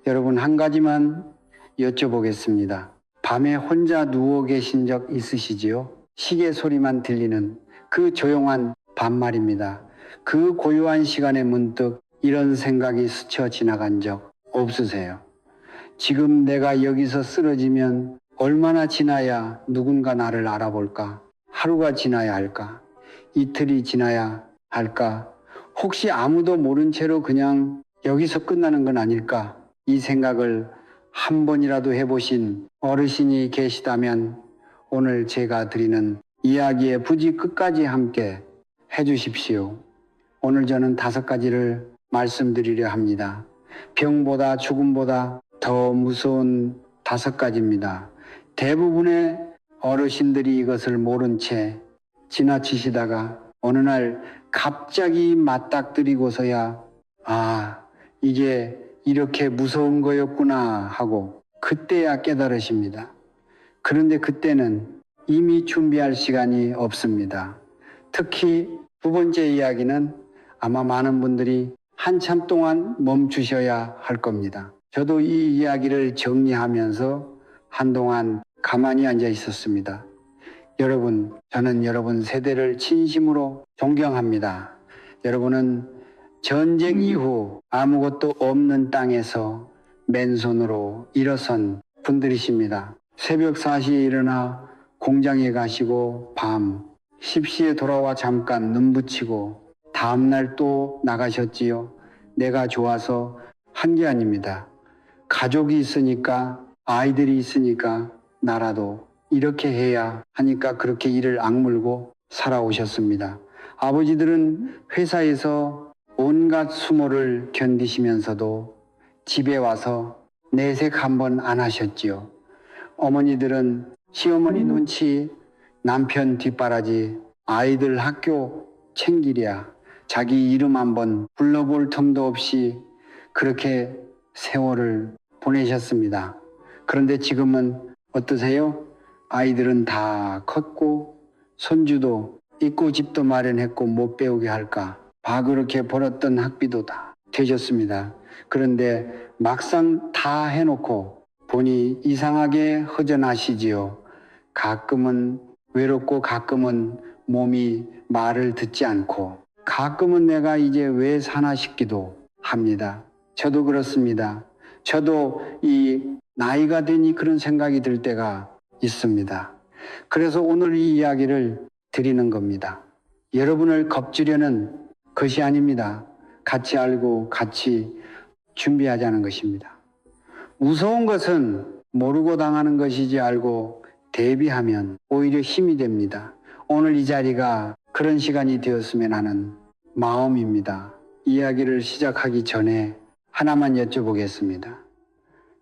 여러분, 한 가지만 여쭤보겠습니다. 밤에 혼자 누워 계신 적 있으시지요? 시계 소리만 들리는 그 조용한 밤말입니다. 그 고요한 시간에 문득 이런 생각이 스쳐 지나간 적 없으세요? 지금 내가 여기서 쓰러지면 얼마나 지나야 누군가 나를 알아볼까? 하루가 지나야 할까? 이틀이 지나야 할까? 혹시 아무도 모른 채로 그냥 여기서 끝나는 건 아닐까? 이 생각을 한 번이라도 해보신 어르신이 계시다면 오늘 제가 드리는 이야기의 부지 끝까지 함께 해주십시오. 오늘 저는 5가지를 말씀드리려 합니다. 병보다 죽음보다 더 무서운 5가지입니다. 대부분의 어르신들이 이것을 모른 채 지나치시다가 어느 날 갑자기 맞닥뜨리고서야 이게 이렇게 무서운 거였구나 하고 그때야 깨달으십니다. 그런데 그때는 이미 준비할 시간이 없습니다. 특히 2번째 이야기는 아마 많은 분들이 한참 동안 멈추셔야 할 겁니다. 저도 이 이야기를 정리하면서 한동안 가만히 앉아 있었습니다. 여러분, 저는 여러분 세대를 진심으로 존경합니다. 여러분은 전쟁 이후 아무것도 없는 땅에서 맨손으로 일어선 분들이십니다. 새벽 4시에 일어나 공장에 가시고 밤 10시에 돌아와 잠깐 눈 붙이고 다음날 또 나가셨지요. 내가 좋아서 한 게 아닙니다. 가족이 있으니까, 아이들이 있으니까 나라도 이렇게 해야 하니까 그렇게 일을 악물고 살아오셨습니다. 아버지들은 회사에서 온갖 수모를 견디시면서도 집에 와서 내색 한번 안 하셨지요. 어머니들은 시어머니 눈치, 남편 뒷바라지, 아이들 학교 챙기랴 자기 이름 한번 불러볼 틈도 없이 그렇게 세월을 보내셨습니다. 그런데 지금은 어떠세요? 아이들은 다 컸고 손주도 있고 집도 마련했고 못 배우게 할까 봐 그렇게 벌었던 학비도 다 되셨습니다. 그런데 막상 다 해놓고 보니 이상하게 허전하시지요. 가끔은 외롭고 가끔은 몸이 말을 듣지 않고 가끔은 내가 이제 왜 사나 싶기도 합니다. 저도 그렇습니다. 저도 이 나이가 되니 그런 생각이 들 때가 있습니다. 그래서 오늘 이 이야기를 드리는 겁니다. 여러분을 겁주려는 것이 아닙니다. 같이 알고 같이 준비하자는 것입니다. 무서운 것은 모르고 당하는 것이지 알고 대비하면 오히려 힘이 됩니다. 오늘 이 자리가 그런 시간이 되었으면 하는 마음입니다. 이야기를 시작하기 전에 하나만 여쭤보겠습니다.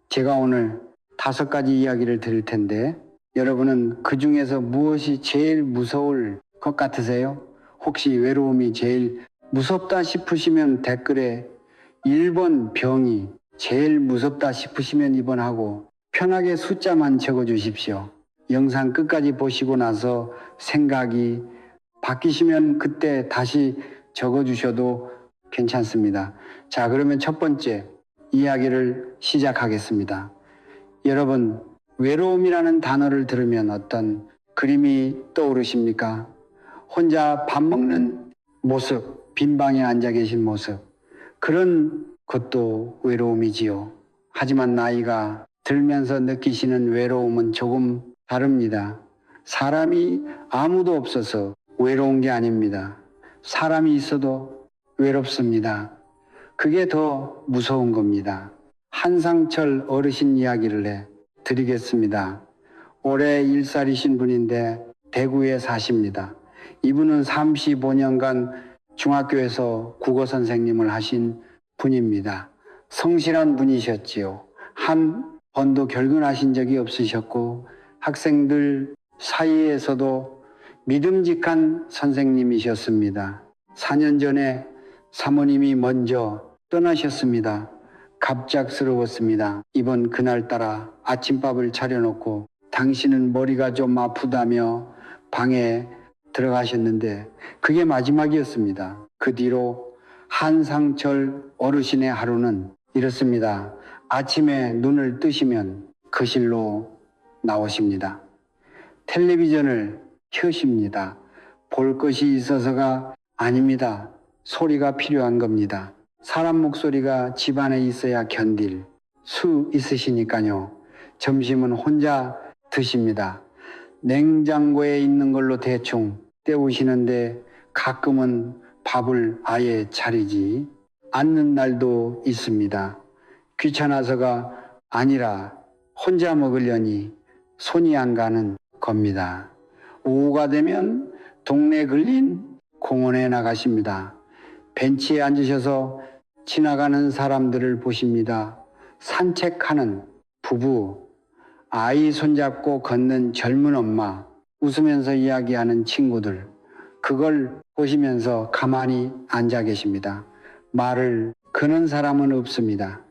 제가 오늘 5가지 이야기를 드릴 텐데 여러분은 그 중에서 무엇이 제일 무서울 것 같으세요? 혹시 외로움이 제일 무섭다 싶으시면 댓글에 1번 병이 제일 무섭다 싶으시면 2번 하고 편하게 숫자만 적어 주십시오. 영상 끝까지 보시고 나서 생각이 바뀌시면 그때 다시 적어 주셔도 괜찮습니다. 자, 그러면 첫 번째 이야기를 시작하겠습니다. 여러분, 외로움이라는 단어를 들으면 어떤 그림이 떠오르십니까? 혼자 밥 먹는 모습, 빈 방에 앉아 계신 모습, 그런 것도 외로움이지요. 하지만 나이가 들면서 느끼시는 외로움은 조금 다릅니다. 사람이 아무도 없어서 외로운 게 아닙니다. 사람이 있어도 외롭습니다. 그게 더 무서운 겁니다. 한상철 어르신 이야기를 드리겠습니다. 올해 1살이신 분인데 대구에 사십니다. 이분은 35년간 중학교에서 국어 선생님을 하신 분입니다. 성실한 분이셨지요. 한 번도 결근하신 적이 없으셨고 학생들 사이에서도 믿음직한 선생님이셨습니다. 4년 전에 사모님이 먼저 떠나셨습니다. 갑작스러웠습니다. 이번 그날따라 아침밥을 차려놓고 당신은 머리가 좀 아프다며 방에 들어가셨는데 그게 마지막이었습니다. 그 뒤로 한상철 어르신의 하루는 이렇습니다. 아침에 눈을 뜨시면 거실로 나오십니다. 텔레비전을 켜십니다. 볼 것이 있어서가 아닙니다. 소리가 필요한 겁니다. 사람 목소리가 집안에 있어야 견딜 수 있으시니까요. 점심은 혼자 드십니다. 냉장고에 있는 걸로 대충 때우시는데 가끔은 밥을 아예 차리지 않는 날도 있습니다. 귀찮아서가 아니라 혼자 먹으려니 손이 안 가는 겁니다. 오후가 되면 동네 근린 공원에 나가십니다. 벤치에 앉으셔서 지나가는 사람들을 보십니다. 산책하는 부부, 아이 손잡고 걷는 젊은 엄마, 웃으면서 이야기하는 친구들, 그걸 보시면서 가만히 앉아 계십니다. 말을 거는 사람은 없습니다.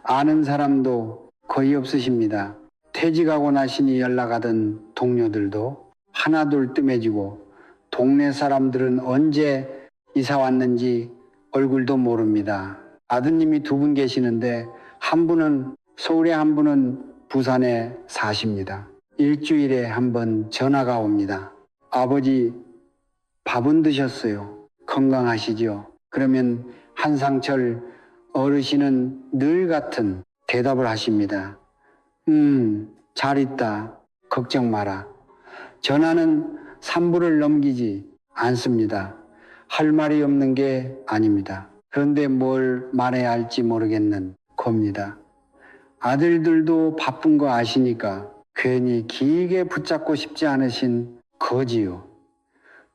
아는 사람도 거의 없으십니다. 퇴직하고 나시니 연락하던 동료들도 하나둘 뜸해지고 동네 사람들은 언제 이사 왔는지 얼굴도 모릅니다. 아드님이 2분 계시는데 한 분은 서울에 한 분은 부산에 사십니다. 일주일에 한 번 전화가 옵니다. 아버지 밥은 드셨어요? 건강하시죠? 그러면 한상철 어르신은 늘 같은 대답을 하십니다. 잘 있다. 걱정 마라. 전화는 3부를 넘기지 않습니다. 할 말이 없는 게 아닙니다. 그런데 뭘 말해야 할지 모르겠는 겁니다. 아들들도 바쁜 거 아시니까 괜히 길게 붙잡고 싶지 않으신 거지요.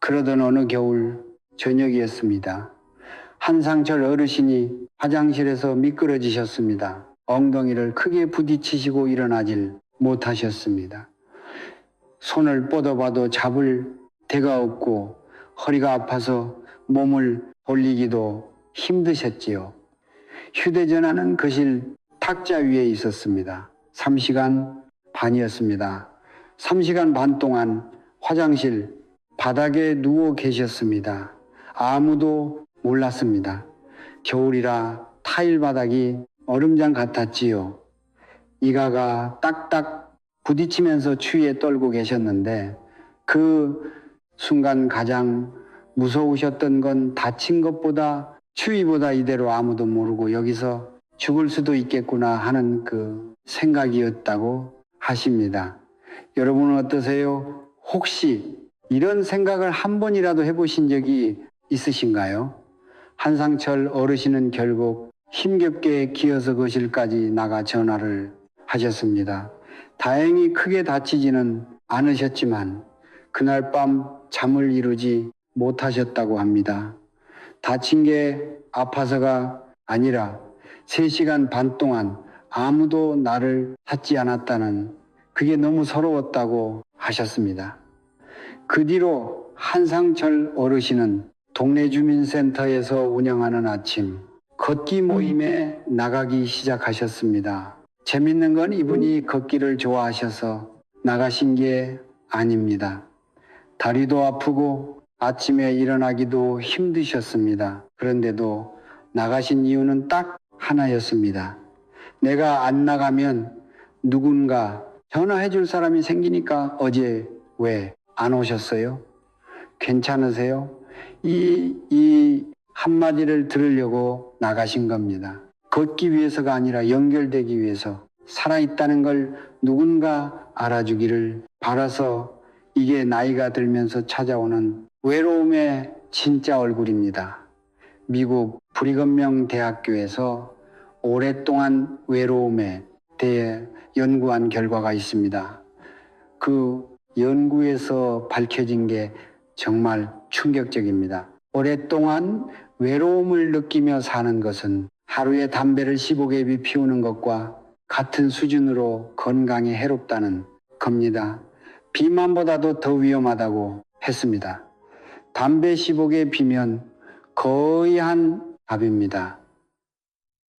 그러던 어느 겨울 저녁이었습니다. 한상철 어르신이 화장실에서 미끄러지셨습니다. 엉덩이를 크게 부딪히시고 일어나질 못하셨습니다. 손을 뻗어봐도 잡을 데가 없고 허리가 아파서 몸을 돌리기도 힘드셨지요. 휴대전화는 거실 탁자 위에 있었습니다. 3시간 반이었습니다. 3시간 반 동안 화장실 바닥에 누워 계셨습니다. 아무도 몰랐습니다. 겨울이라 타일 바닥이 얼음장 같았지요. 이가가 딱딱 부딪히면서 추위에 떨고 계셨는데 그 순간 가장 무서우셨던 건 다친 것보다 추위보다 이대로 아무도 모르고 여기서 죽을 수도 있겠구나 하는 그 생각이었다고 하십니다. 여러분은 어떠세요? 혹시 이런 생각을 한 번이라도 해보신 적이 있으신가요? 한상철 어르신은 결국 힘겹게 기어서 거실까지 나가 전화를 하셨습니다. 다행히 크게 다치지는 않으셨지만 그날 밤 잠을 이루지 못하셨다고 합니다. 다친 게 아파서가 아니라 3시간 반 동안 아무도 나를 찾지 않았다는 그게 너무 서러웠다고 하셨습니다. 그 뒤로 한상철 어르신은 동네 주민센터에서 운영하는 아침 걷기 모임에 나가기 시작하셨습니다. 재밌는 건 이분이 걷기를 좋아하셔서 나가신 게 아닙니다. 다리도 아프고 아침에 일어나기도 힘드셨습니다. 그런데도 나가신 이유는 딱 하나였습니다. 내가 안 나가면 누군가 전화해 줄 사람이 생기니까 어제 왜 안 오셨어요? 괜찮으세요? 이 한마디를 들으려고 나가신 겁니다. 걷기 위해서가 아니라 연결되기 위해서 살아있다는 걸 누군가 알아주기를 바라서 이게 나이가 들면서 찾아오는 외로움의 진짜 얼굴입니다. 미국 브리검명 대학교에서 오랫동안 외로움에 대해 연구한 결과가 있습니다. 그 연구에서 밝혀진 게 정말 충격적입니다. 오랫동안 외로움을 느끼며 사는 것은 하루에 담배를 15개비 피우는 것과 같은 수준으로 건강에 해롭다는 겁니다. 비만보다도 더 위험하다고 했습니다. 담배 15개 피면 거의 한 갑입니다.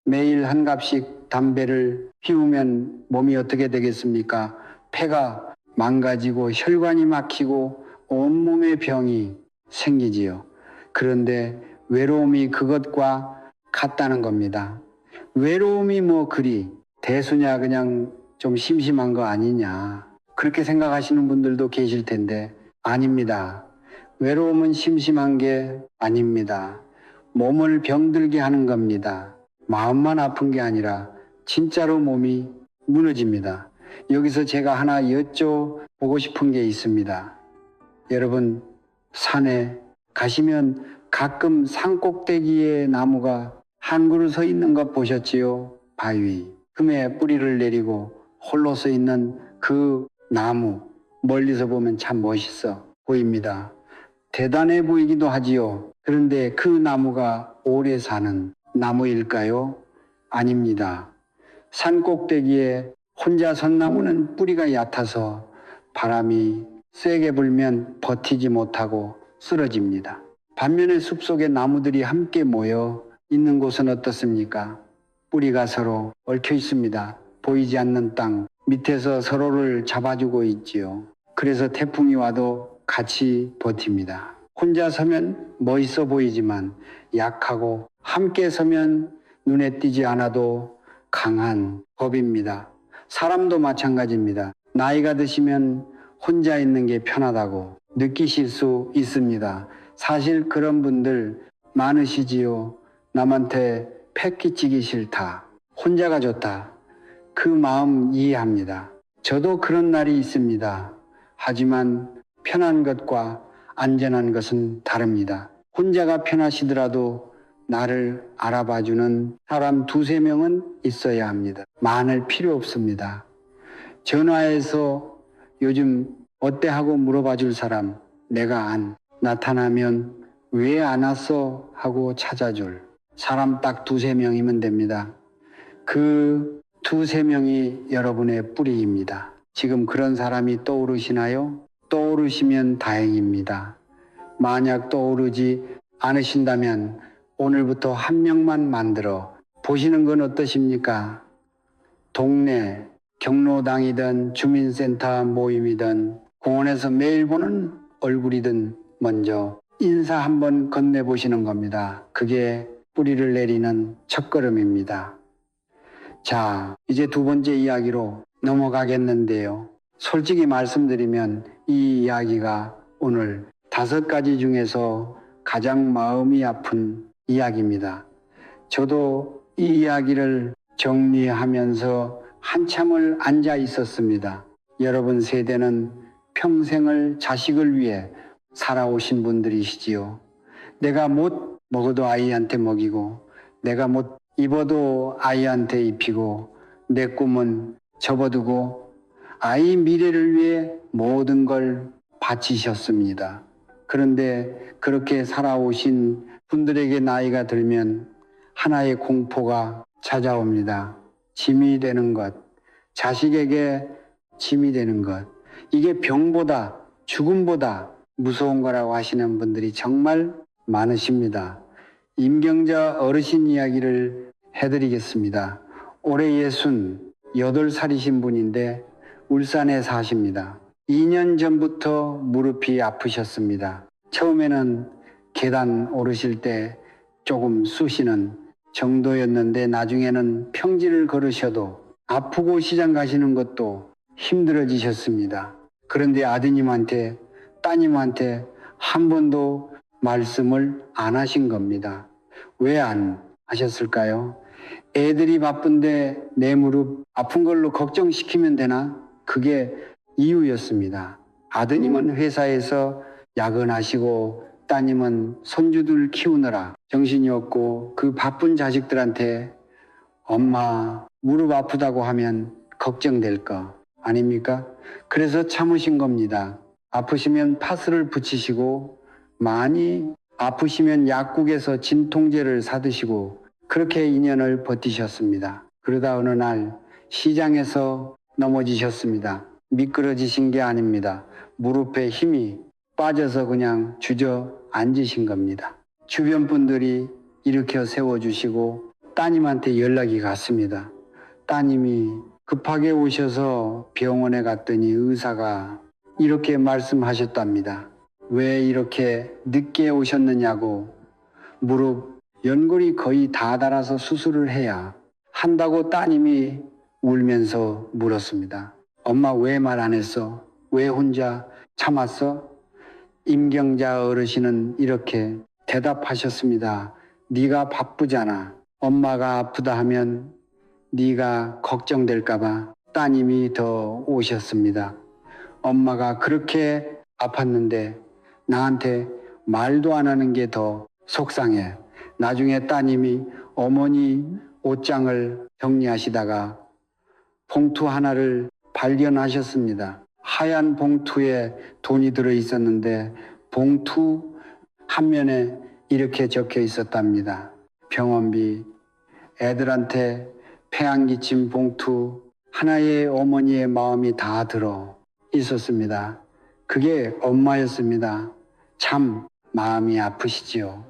매일 한 갑씩 담배를 피우면 몸이 어떻게 되겠습니까? 폐가 망가지고 혈관이 막히고 온몸에 병이 생기지요. 그런데 외로움이 그것과 같다는 겁니다. 외로움이 뭐 그리 대수냐 그냥 좀 심심한 거 아니냐 그렇게 생각하시는 분들도 계실 텐데 아닙니다. 외로움은 심심한 게 아닙니다. 몸을 병들게 하는 겁니다. 마음만 아픈 게 아니라 진짜로 몸이 무너집니다. 여기서 제가 하나 여쭤보고 싶은 게 있습니다. 여러분 산에 가시면 가끔 산 꼭대기에 나무가 한 그루 서 있는 거 보셨지요? 바위. 금에 뿌리를 내리고 홀로 서 있는 그 나무 멀리서 보면 참 멋있어 보입니다. 대단해 보이기도 하지요. 그런데 그 나무가 오래 사는 나무일까요? 아닙니다. 산 꼭대기에 혼자 선 나무는 뿌리가 얕아서 바람이 세게 불면 버티지 못하고 쓰러집니다. 반면에 숲속에 나무들이 함께 모여 있는 곳은 어떻습니까? 뿌리가 서로 얽혀 있습니다. 보이지 않는 땅 밑에서 서로를 잡아주고 있지요. 그래서 태풍이 와도 같이 버팁니다. 혼자 서면 멋있어 보이지만 약하고 함께 서면 눈에 띄지 않아도 강한 법입니다. 사람도 마찬가지입니다. 나이가 드시면 혼자 있는 게 편하다고 느끼실 수 있습니다. 사실 그런 분들 많으시지요. 남한테 패 끼치기 싫다. 혼자가 좋다. 그 마음 이해합니다. 저도 그런 날이 있습니다. 하지만 편한 것과 안전한 것은 다릅니다. 혼자가 편하시더라도 나를 알아봐주는 사람 두세 명은 있어야 합니다. 많을 필요 없습니다. 전화해서 요즘 어때 하고 물어봐 줄 사람, 내가 안 나타나면 왜 안 왔어 하고 찾아줄 사람 딱 두세 명이면 됩니다. 그 두세 명이 여러분의 뿌리입니다. 지금 그런 사람이 떠오르시나요? 떠오르시면 다행입니다. 만약 떠오르지 않으신다면 오늘부터 한 명만 만들어 보시는 건 어떠십니까? 동네 경로당이든 주민센터 모임이든 공원에서 매일 보는 얼굴이든 먼저 인사 한번 건네보시는 겁니다. 그게 뿌리를 내리는 첫걸음입니다. 자, 이제 두 번째 이야기로 넘어가겠는데요. 솔직히 말씀드리면 이 이야기가 오늘 5가지 중에서 가장 마음이 아픈 이야기입니다. 저도 이 이야기를 정리하면서 한참을 앉아 있었습니다. 여러분 세대는 평생을 자식을 위해 살아오신 분들이시지요. 내가 못 먹어도 아이한테 먹이고 내가 못 입어도 아이한테 입히고 내 꿈은 접어두고 아이 미래를 위해 모든 걸 바치셨습니다. 그런데 그렇게 살아오신 분들에게 나이가 들면 하나의 공포가 찾아옵니다. 짐이 되는 것, 자식에게 짐이 되는 것. 이게 병보다 죽음보다 무서운 거라고 하시는 분들이 정말 많으십니다. 임경자 어르신 이야기를 해드리겠습니다. 올해 68살이신 분인데 울산에 사십니다. 2년 전부터 무릎이 아프셨습니다. 처음에는 계단 오르실 때 조금 쑤시는 정도였는데 나중에는 평지를 걸으셔도 아프고 시장 가시는 것도 힘들어지셨습니다. 그런데 아드님한테 따님한테 한 번도 말씀을 안 하신 겁니다. 왜 안 하셨을까요? 애들이 바쁜데 내 무릎 아픈 걸로 걱정시키면 되나? 그게 이유였습니다. 아드님은 회사에서 야근하시고 따님은 손주들 키우느라 정신이 없고 그 바쁜 자식들한테 엄마 무릎 아프다고 하면 걱정될 거 아닙니까? 그래서 참으신 겁니다. 아프시면 파스를 붙이시고 많이 아프시면 약국에서 진통제를 사드시고 그렇게 2년을 버티셨습니다. 그러다 어느 날 시장에서 넘어지셨습니다. 미끄러지신 게 아닙니다. 무릎에 힘이 빠져서 그냥 주저앉으신 겁니다. 주변 분들이 일으켜 세워주시고 따님한테 연락이 갔습니다. 따님이 급하게 오셔서 병원에 갔더니 의사가 이렇게 말씀하셨답니다. 왜 이렇게 늦게 오셨느냐고. 무릎 연골이 거의 다 닳아서 수술을 해야 한다고 따님이 울면서 물었습니다. 엄마 왜 말 안 했어? 왜 혼자 참았어? 임경자 어르신은 이렇게 대답하셨습니다. 네가 바쁘잖아. 엄마가 아프다 하면 네가 걱정될까 봐 따님이 더 오셨습니다. 엄마가 그렇게 아팠는데 나한테 말도 안 하는 게 더 속상해. 나중에 따님이 어머니 옷장을 정리하시다가 봉투 하나를 발견하셨습니다. 하얀 봉투에 돈이 들어 있었는데 봉투 한 면에 이렇게 적혀 있었답니다. 병원비, 애들한테 폐암 끼친 봉투 하나에 어머니의 마음이 다 들어 있었습니다. 그게 엄마였습니다. 참 마음이 아프시지요.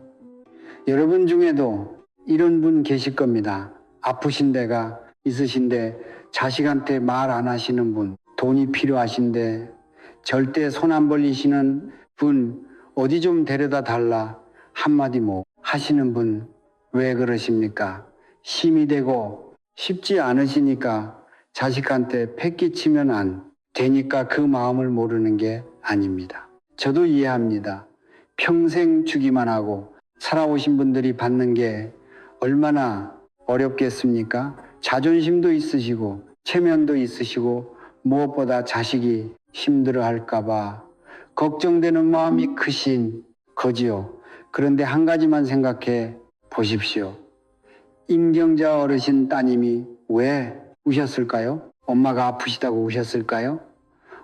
여러분 중에도 이런 분 계실 겁니다. 아프신 데가 있으신데 자식한테 말 안 하시는 분, 돈이 필요하신데 절대 손 안 벌리시는 분, 어디 좀 데려다 달라 한마디 못 하시는 분, 왜 그러십니까? 힘이 되고 쉽지 않으시니까 자식한테 패기치면 안 되니까 그 마음을 모르는 게 아닙니다. 저도 이해합니다. 평생 주기만 하고 살아오신 분들이 받는 게 얼마나 어렵겠습니까? 자존심도 있으시고 체면도 있으시고 무엇보다 자식이 힘들어 할까봐 걱정되는 마음이 크신 거지요. 그런데 한 가지만 생각해 보십시오. 임경자 어르신 따님이 왜 우셨을까요? 엄마가 아프시다고 우셨을까요?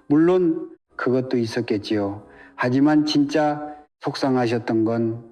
물론 그것도 있었겠지요. 하지만 진짜 속상하셨던 건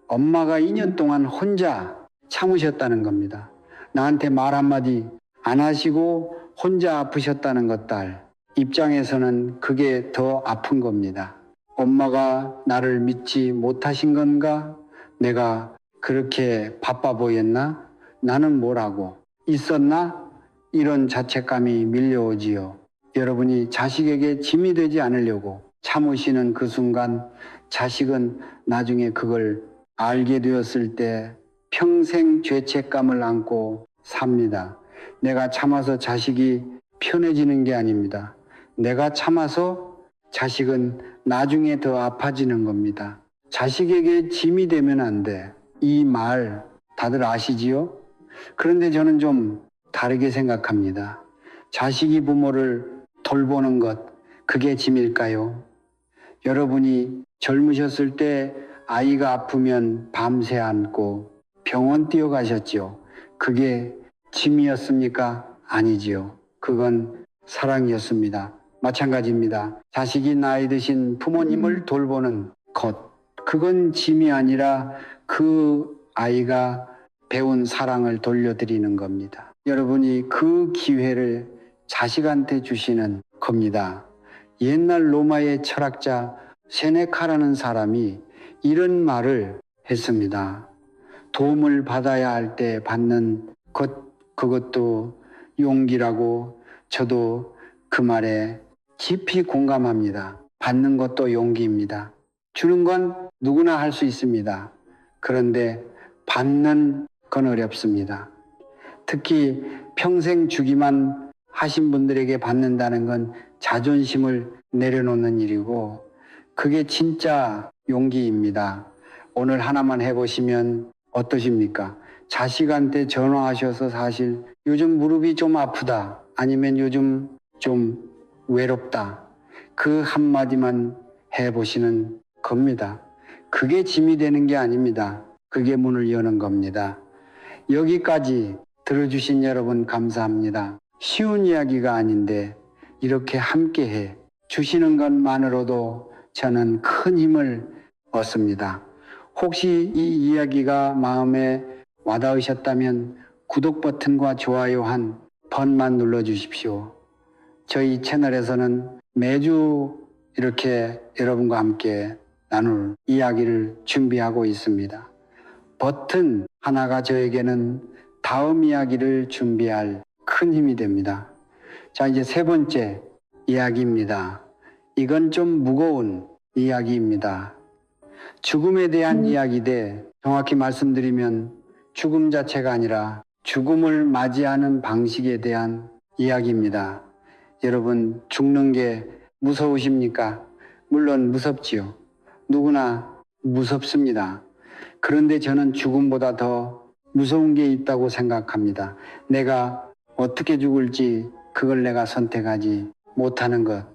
엄마가 2년 동안 혼자 참으셨다는 겁니다. 나한테 말 한마디 안 하시고 혼자 아프셨다는 것 딸 입장에서는 그게 더 아픈 겁니다. 엄마가 나를 믿지 못하신 건가? 내가 그렇게 바빠 보였나? 나는 뭐라고? 있었나? 이런 자책감이 밀려오지요. 여러분이 자식에게 짐이 되지 않으려고 참으시는 그 순간 자식은 나중에 그걸 알게 되었을 때 평생 죄책감을 안고 삽니다. 내가 참아서 자식이 편해지는 게 아닙니다. 내가 참아서 자식은 나중에 더 아파지는 겁니다. 자식에게 짐이 되면 안 돼. 이 말 다들 아시지요? 그런데 저는 좀 다르게 생각합니다. 자식이 부모를 돌보는 것, 그게 짐일까요? 여러분이 젊으셨을 때 아이가 아프면 밤새 안고 병원 뛰어가셨지요. 그게 짐이었습니까? 아니지요. 그건 사랑이었습니다. 마찬가지입니다. 자식이 나이 드신 부모님을 돌보는 것, 그건 짐이 아니라 그 아이가 배운 사랑을 돌려드리는 겁니다. 여러분이 그 기회를 자식한테 주시는 겁니다. 옛날 로마의 철학자 세네카라는 사람이 이런 말을 했습니다. 도움을 받아야 할 때 받는 것, 그것도 용기라고. 저도 그 말에 깊이 공감합니다. 받는 것도 용기입니다. 주는 건 누구나 할 수 있습니다. 그런데 받는 건 어렵습니다. 특히 평생 주기만 하신 분들에게 받는다는 건 자존심을 내려놓는 일이고 그게 진짜 용기입니다. 오늘 하나만 해보시면 어떠십니까? 자식한테 전화하셔서 사실 요즘 무릎이 좀 아프다 아니면 요즘 좀 외롭다 그 한마디만 해보시는 겁니다. 그게 짐이 되는 게 아닙니다. 그게 문을 여는 겁니다. 여기까지 들어주신 여러분 감사합니다. 쉬운 이야기가 아닌데 이렇게 함께해 주시는 것만으로도 저는 큰 힘을 얻습니다. 혹시 이 이야기가 마음에 와닿으셨다면 구독 버튼과 좋아요 한 번만 눌러주십시오. 저희 채널에서는 매주 이렇게 여러분과 함께 나눌 이야기를 준비하고 있습니다. 버튼 하나가 저에게는 다음 이야기를 준비할 큰 힘이 됩니다. 자, 이제 세 번째 이야기입니다. 이건 좀 무거운 이야기입니다. 죽음에 대한 이야기인데 정확히 말씀드리면 죽음 자체가 아니라 죽음을 맞이하는 방식에 대한 이야기입니다. 여러분, 죽는 게 무서우십니까? 물론 무섭지요. 누구나 무섭습니다. 그런데 저는 죽음보다 더 무서운 게 있다고 생각합니다. 내가 어떻게 죽을지 그걸 내가 선택하지 못하는 것.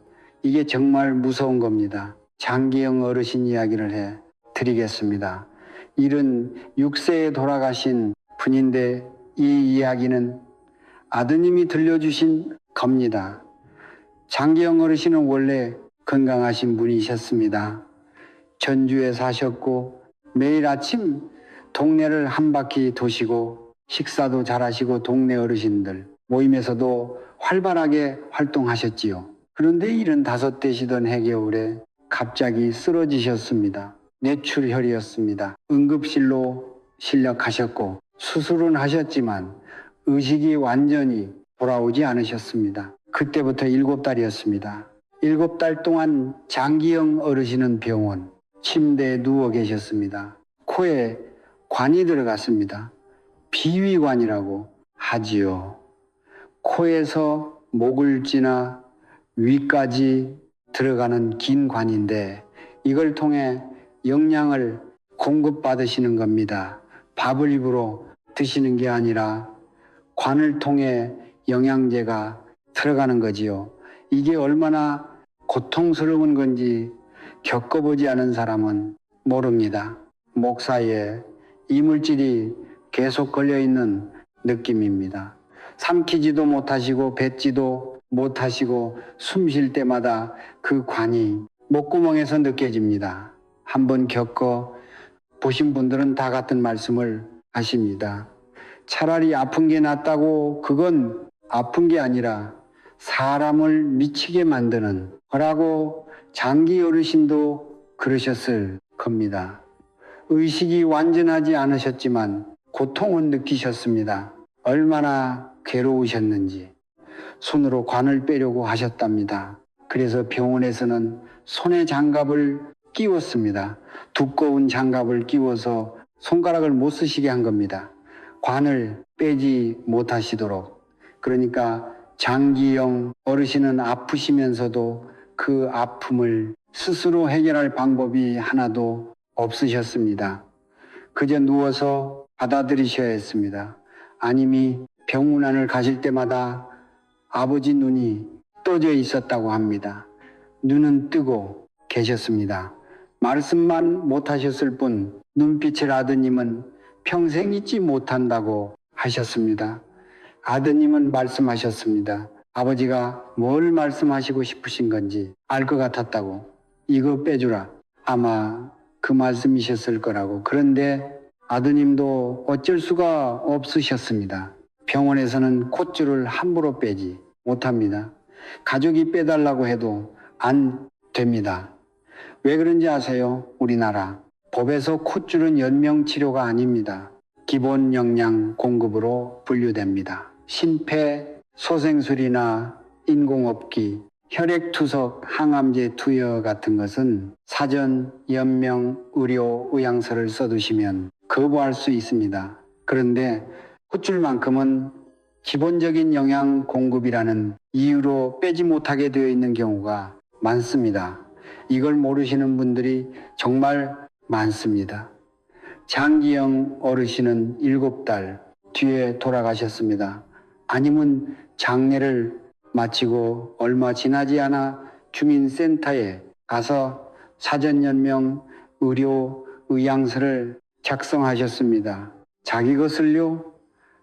이게 정말 무서운 겁니다. 장기영 어르신 이야기를 해 드리겠습니다. 76세에 돌아가신 분인데 이 이야기는 아드님이 들려주신 겁니다. 장기영 어르신은 원래 건강하신 분이셨습니다. 전주에 사셨고 매일 아침 동네를 한 바퀴 도시고 식사도 잘하시고 동네 어르신들 모임에서도 활발하게 활동하셨지요. 그런데 75되시던 해겨울에 갑자기 쓰러지셨습니다. 뇌출혈이었습니다. 응급실로 실려가셨고 수술은 하셨지만 의식이 완전히 돌아오지 않으셨습니다. 그때부터 7달이었습니다. 7달 동안 장기영 어르신은 병원 침대에 누워 계셨습니다. 코에 관이 들어갔습니다. 비위관이라고 하지요. 코에서 목을 지나 위까지 들어가는 긴 관인데 이걸 통해 영양을 공급받으시는 겁니다. 밥을 입으로 드시는 게 아니라 관을 통해 영양제가 들어가는 거지요. 이게 얼마나 고통스러운 건지 겪어보지 않은 사람은 모릅니다. 목 사이에 이물질이 계속 걸려있는 느낌입니다. 삼키지도 못하시고 뱉지도 못하시고 숨 쉴 때마다 그 관이 목구멍에서 느껴집니다. 한번 겪어 보신 분들은 다 같은 말씀을 하십니다. 차라리 아픈 게 낫다고 그건 아픈 게 아니라 사람을 미치게 만드는 거라고 장기 어르신도 그러셨을 겁니다. 의식이 완전하지 않으셨지만 고통은 느끼셨습니다. 얼마나 괴로우셨는지 손으로 관을 빼려고 하셨답니다. 그래서 병원에서는 손에 장갑을 끼웠습니다. 두꺼운 장갑을 끼워서 손가락을 못 쓰시게 한 겁니다. 관을 빼지 못하시도록. 그러니까 장기영 어르신은 아프시면서도 그 아픔을 스스로 해결할 방법이 하나도 없으셨습니다. 그저 누워서 받아들이셔야 했습니다. 아님이 병문안을 가실 때마다 아버지 눈이 떠져 있었다고 합니다. 눈은 뜨고 계셨습니다. 말씀만 못하셨을 뿐 눈빛을 아드님은 평생 잊지 못한다고 하셨습니다. 아드님은 말씀하셨습니다. 아버지가 뭘 말씀하시고 싶으신 건지 알 것 같았다고. 이거 빼주라. 아마 그 말씀이셨을 거라고. 그런데 아드님도 어쩔 수가 없으셨습니다. 병원에서는 콧줄을 함부로 빼지 못합니다. 가족이 빼달라고 해도 안 됩니다. 왜 그런지 아세요? 우리나라 법에서 콧줄은 연명치료가 아닙니다. 기본 영양 공급으로 분류됩니다. 심폐소생술이나 인공업기, 혈액투석, 항암제 투여 같은 것은 사전 연명 의료 의향서를 써두시면 거부할 수 있습니다. 그런데 콧줄만큼은 기본적인 영양 공급이라는 이유로 빼지 못하게 되어 있는 경우가 많습니다. 이걸 모르시는 분들이 정말 많습니다. 장기영 어르신은 7달 뒤에 돌아가셨습니다. 아니면 장례를 마치고 얼마 지나지 않아 주민센터에 가서 사전연명 의료 의향서를 작성하셨습니다. 자기 것을요?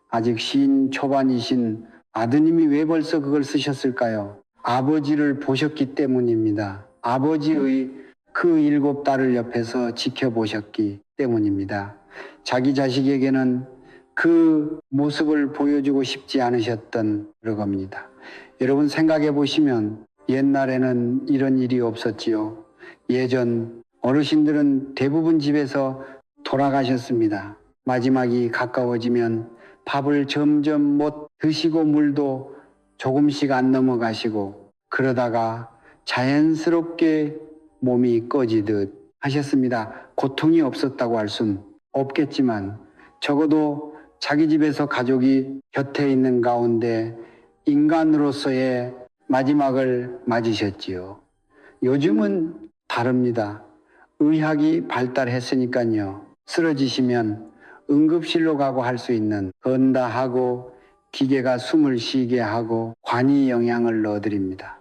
아직 시인 초반이신 아드님이 왜 벌써 그걸 쓰셨을까요? 아버지를 보셨기 때문입니다. 아버지의 그 7달을 옆에서 지켜보셨기 때문입니다. 자기 자식에게는 그 모습을 보여주고 싶지 않으셨던 겁니다. 여러분 생각해 보시면 옛날에는 이런 일이 없었지요. 예전 어르신들은 대부분 집에서 돌아가셨습니다. 마지막이 가까워지면 밥을 점점 못 드시고 물도 조금씩 안 넘어가시고 그러다가 자연스럽게 몸이 꺼지듯 하셨습니다. 고통이 없었다고 할 순 없겠지만 적어도 자기 집에서 가족이 곁에 있는 가운데 인간으로서의 마지막을 맞으셨지요. 요즘은 다릅니다. 의학이 발달했으니까요. 쓰러지시면 응급실로 가고 할 수 있는 건다하고 기계가 숨을 쉬게 하고 관이 영향을 넣어드립니다.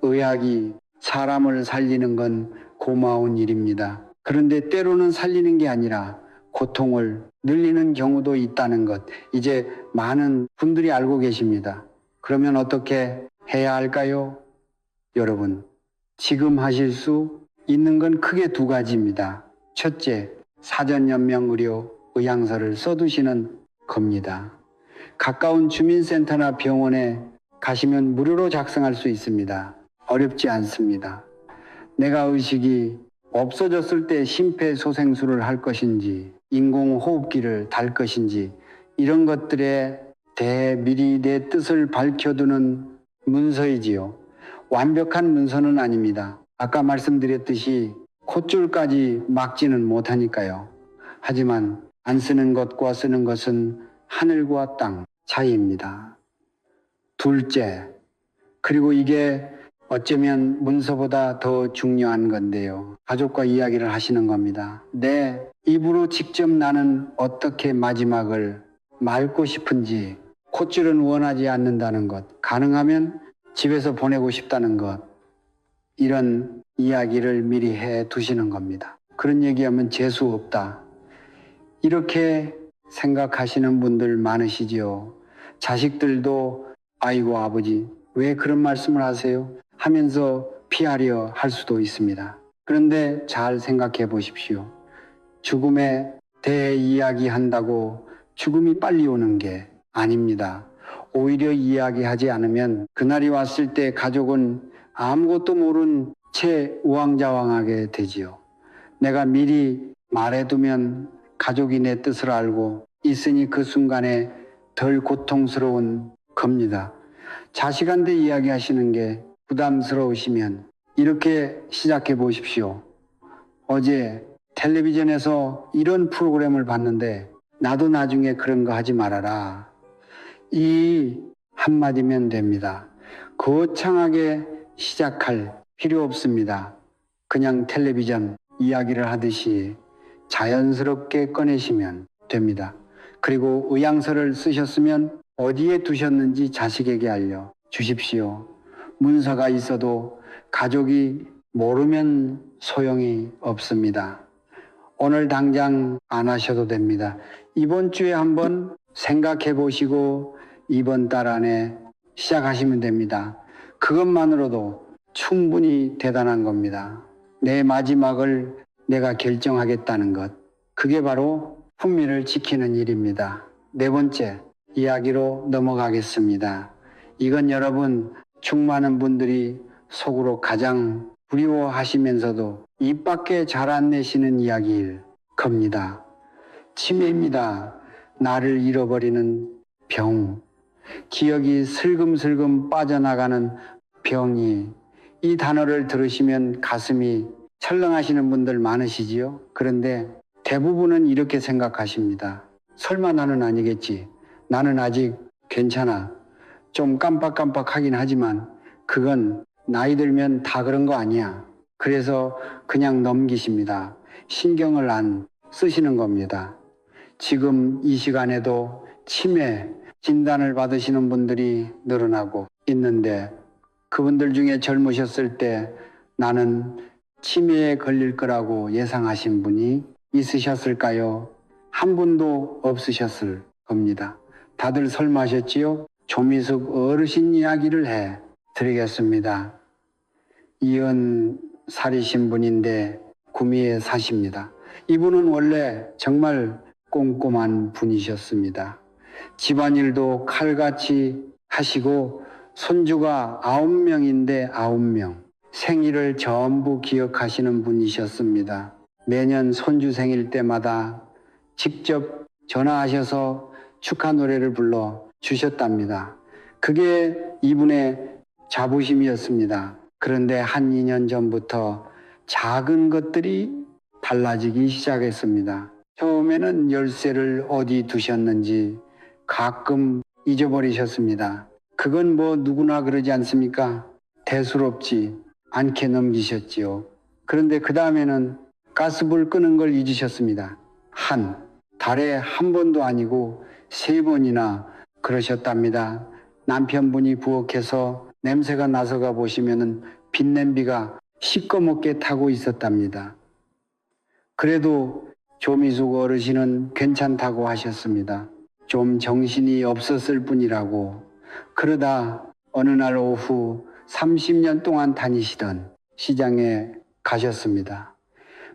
의학이 사람을 살리는 건 고마운 일입니다. 그런데 때로는 살리는 게 아니라 고통을 늘리는 경우도 있다는 것, 이제 많은 분들이 알고 계십니다. 그러면 어떻게 해야 할까요? 여러분, 지금 하실 수 있는 건 크게 두 가지입니다. 첫째, 사전연명의료 의향서를 써두시는 겁니다. 가까운 주민센터나 병원에 가시면 무료로 작성할 수 있습니다. 어렵지 않습니다. 내가 의식이 없어졌을 때 심폐소생술을 할 것인지, 인공호흡기를 달 것인지, 이런 것들에 대해 미리 내 뜻을 밝혀두는 문서이지요. 완벽한 문서는 아닙니다. 아까 말씀드렸듯이 콧줄까지 막지는 못하니까요. 하지만 안 쓰는 것과 쓰는 것은 하늘과 땅 차이입니다. 둘째, 그리고 이게 어쩌면 문서보다 더 중요한 건데요. 가족과 이야기를 하시는 겁니다. 내 입으로 직접 나는 어떻게 마지막을 맑고 싶은지, 콧줄은 원하지 않는다는 것, 가능하면 집에서 보내고 싶다는 것, 이런 이야기를 미리 해 두시는 겁니다. 그런 얘기하면 재수 없다, 이렇게 생각하시는 분들 많으시지요. 자식들도 아이고 아버지 왜 그런 말씀을 하세요? 하면서 피하려 할 수도 있습니다. 그런데 잘 생각해 보십시오. 죽음에 대해 이야기한다고 죽음이 빨리 오는 게 아닙니다. 오히려 이야기하지 않으면 그날이 왔을 때 가족은 아무것도 모른 채 우왕좌왕하게 되지요. 내가 미리 말해두면 가족이 내 뜻을 알고 있으니 그 순간에 덜 고통스러운 겁니다. 자식한테 이야기하시는 게 부담스러우시면 이렇게 시작해 보십시오. 어제 텔레비전에서 이런 프로그램을 봤는데 나도 나중에 그런 거 하지 말아라. 이 한마디면 됩니다. 거창하게 시작할 필요 없습니다. 그냥 텔레비전 이야기를 하듯이 자연스럽게 꺼내시면 됩니다. 그리고 의향서를 쓰셨으면 어디에 두셨는지 자식에게 알려 주십시오. 문서가 있어도 가족이 모르면 소용이 없습니다. 오늘 당장 안 하셔도 됩니다. 이번 주에 한번 생각해 보시고 이번 달 안에 시작하시면 됩니다. 그것만으로도 충분히 대단한 겁니다. 내 마지막을 내가 결정하겠다는 것. 그게 바로 훈민을 지키는 일입니다. 네 번째 이야기로 넘어가겠습니다. 이건 여러분 축 많은 분들이 속으로 가장 두려워하시면서도 입 밖에 잘 안 내시는 이야기일 겁니다. 치매입니다. 나를 잃어버리는 병. 기억이 슬금슬금 빠져나가는 병이, 이 단어를 들으시면 가슴이 철렁하시는 분들 많으시지요? 그런데 대부분은 이렇게 생각하십니다. 설마 나는 아니겠지. 나는 아직 괜찮아. 좀 깜빡깜빡하긴 하지만 그건 나이 들면 다 그런 거 아니야. 그래서 그냥 넘기십니다. 신경을 안 쓰시는 겁니다. 지금 이 시간에도 치매 진단을 받으시는 분들이 늘어나고 있는데 그분들 중에 젊으셨을 때 나는 치매에 걸릴 거라고 예상하신 분이 있으셨을까요? 한 분도 없으셨을 겁니다. 다들 설마 하셨지요? 조미숙 어르신 이야기를 해 드리겠습니다. 70살이신 분인데 구미에 사십니다. 이분은 원래 정말 꼼꼼한 분이셨습니다. 집안일도 칼같이 하시고 손주가 9명인데 9명. 생일을 전부 기억하시는 분이셨습니다. 매년 손주 생일 때마다 직접 전화하셔서 축하 노래를 불러 주셨답니다. 그게 이분의 자부심이었습니다. 그런데 한 2년 전부터 작은 것들이 달라지기 시작했습니다. 처음에는 열쇠를 어디 두셨는지 가끔 잊어버리셨습니다. 그건 뭐 누구나 그러지 않습니까? 대수롭지 않게 넘기셨지요. 그런데 그 다음에는 가스불 끄는 걸 잊으셨습니다. 달에 한 번도 아니고 3번이나 그러셨답니다. 남편분이 부엌에서 냄새가 나서가 보시면은 빈냄비가 시꺼멓게 타고 있었답니다. 그래도 조미숙 어르신은 괜찮다고 하셨습니다. 좀 정신이 없었을 뿐이라고. 그러다 어느 날 오후 30년 동안 다니시던 시장에 가셨습니다.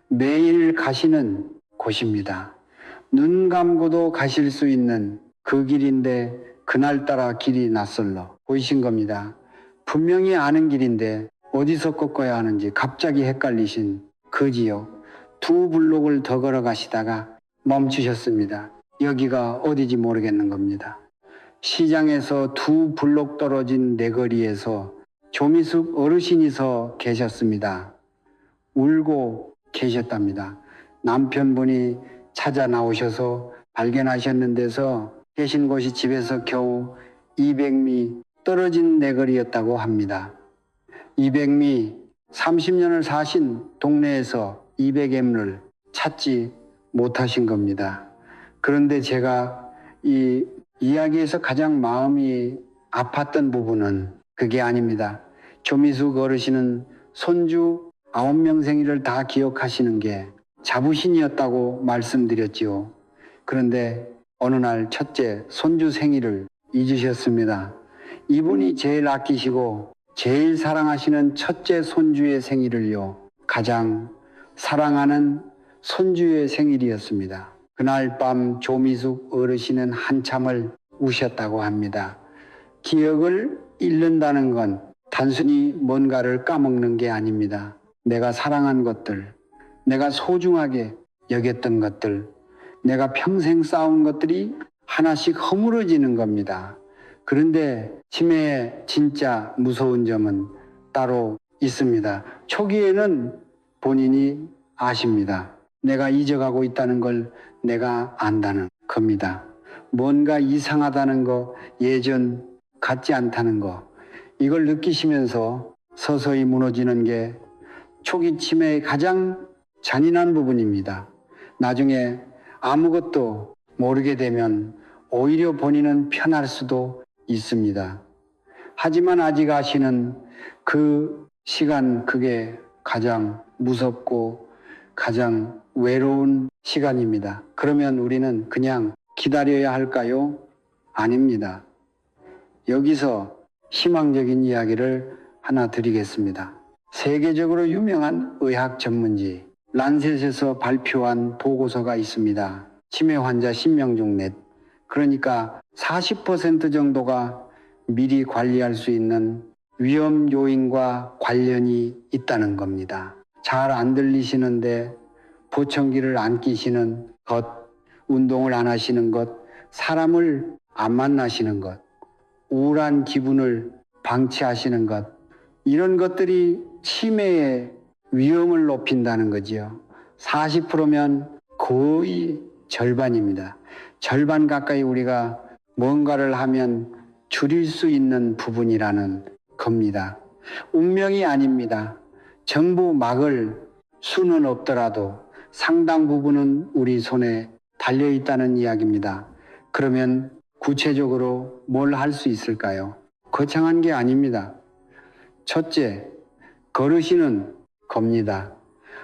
매일 가시는 곳입니다. 눈 감고도 가실 수 있는 그 길인데 그날따라 길이 낯설러 보이신 겁니다. 분명히 아는 길인데 어디서 꺾어야 하는지 갑자기 헷갈리신 그지요. 2블록을 더 걸어가시다가 멈추셨습니다. 여기가 어디지 모르겠는 겁니다. 시장에서 2블록 떨어진 내거리에서 조미숙 어르신이서 계셨습니다. 울고 계셨답니다. 남편분이 찾아 나오셔서 발견하셨는데서 계신 곳이 집에서 겨우 200미 떨어진 내거리였다고 합니다. 200미 30년을 사신 동네에서 200M를 찾지 못하신 겁니다. 그런데 제가 이 이야기에서 가장 마음이 아팠던 부분은 그게 아닙니다. 조미숙 어르신은 손주 9명 생일을 다 기억하시는 게 자부심이었다고 말씀드렸지요. 그런데 어느 날 첫째 손주 생일을 잊으셨습니다. 이분이 제일 아끼시고 제일 사랑하시는 첫째 손주의 생일을요, 가장 사랑하는 손주의 생일이었습니다. 그날 밤 조미숙 어르신은 한참을 우셨다고 합니다. 기억을 잃는다는 건 단순히 뭔가를 까먹는 게 아닙니다. 내가 사랑한 것들, 내가 소중하게 여겼던 것들, 내가 평생 쌓은 것들이 하나씩 허물어지는 겁니다. 그런데 치매의 진짜 무서운 점은 따로 있습니다. 초기에는 본인이 아십니다. 내가 잊어가고 있다는 걸 내가 안다는 겁니다. 뭔가 이상하다는 거, 예전 같지 않다는 거, 이걸 느끼시면서 서서히 무너지는 게 초기 치매의 가장 잔인한 부분입니다. 나중에 아무것도 모르게 되면 오히려 본인은 편할 수도 있습니다. 하지만 아직 아시는 그 시간, 그게 가장 무섭고 가장 외로운 시간입니다. 그러면 우리는 그냥 기다려야 할까요? 아닙니다. 여기서 희망적인 이야기를 하나 드리겠습니다. 세계적으로 유명한 의학 전문지 란셋에서 발표한 보고서가 있습니다. 치매 환자 10명 중 넷, 그러니까 40% 정도가 미리 관리할 수 있는 위험 요인과 관련이 있다는 겁니다. 잘 안 들리시는데 보청기를 안 끼시는 것, 운동을 안 하시는 것, 사람을 안 만나시는 것, 우울한 기분을 방치하시는 것, 이런 것들이 치매의 위험을 높인다는 거지요. 40%면 거의 절반입니다. 절반 가까이 우리가 뭔가를 하면 줄일 수 있는 부분이라는 겁니다. 운명이 아닙니다. 전부 막을 수는 없더라도 상당 부분은 우리 손에 달려있다는 이야기입니다. 그러면 구체적으로 뭘 할 수 있을까요? 거창한 게 아닙니다. 첫째, 걸으시는 겁니다.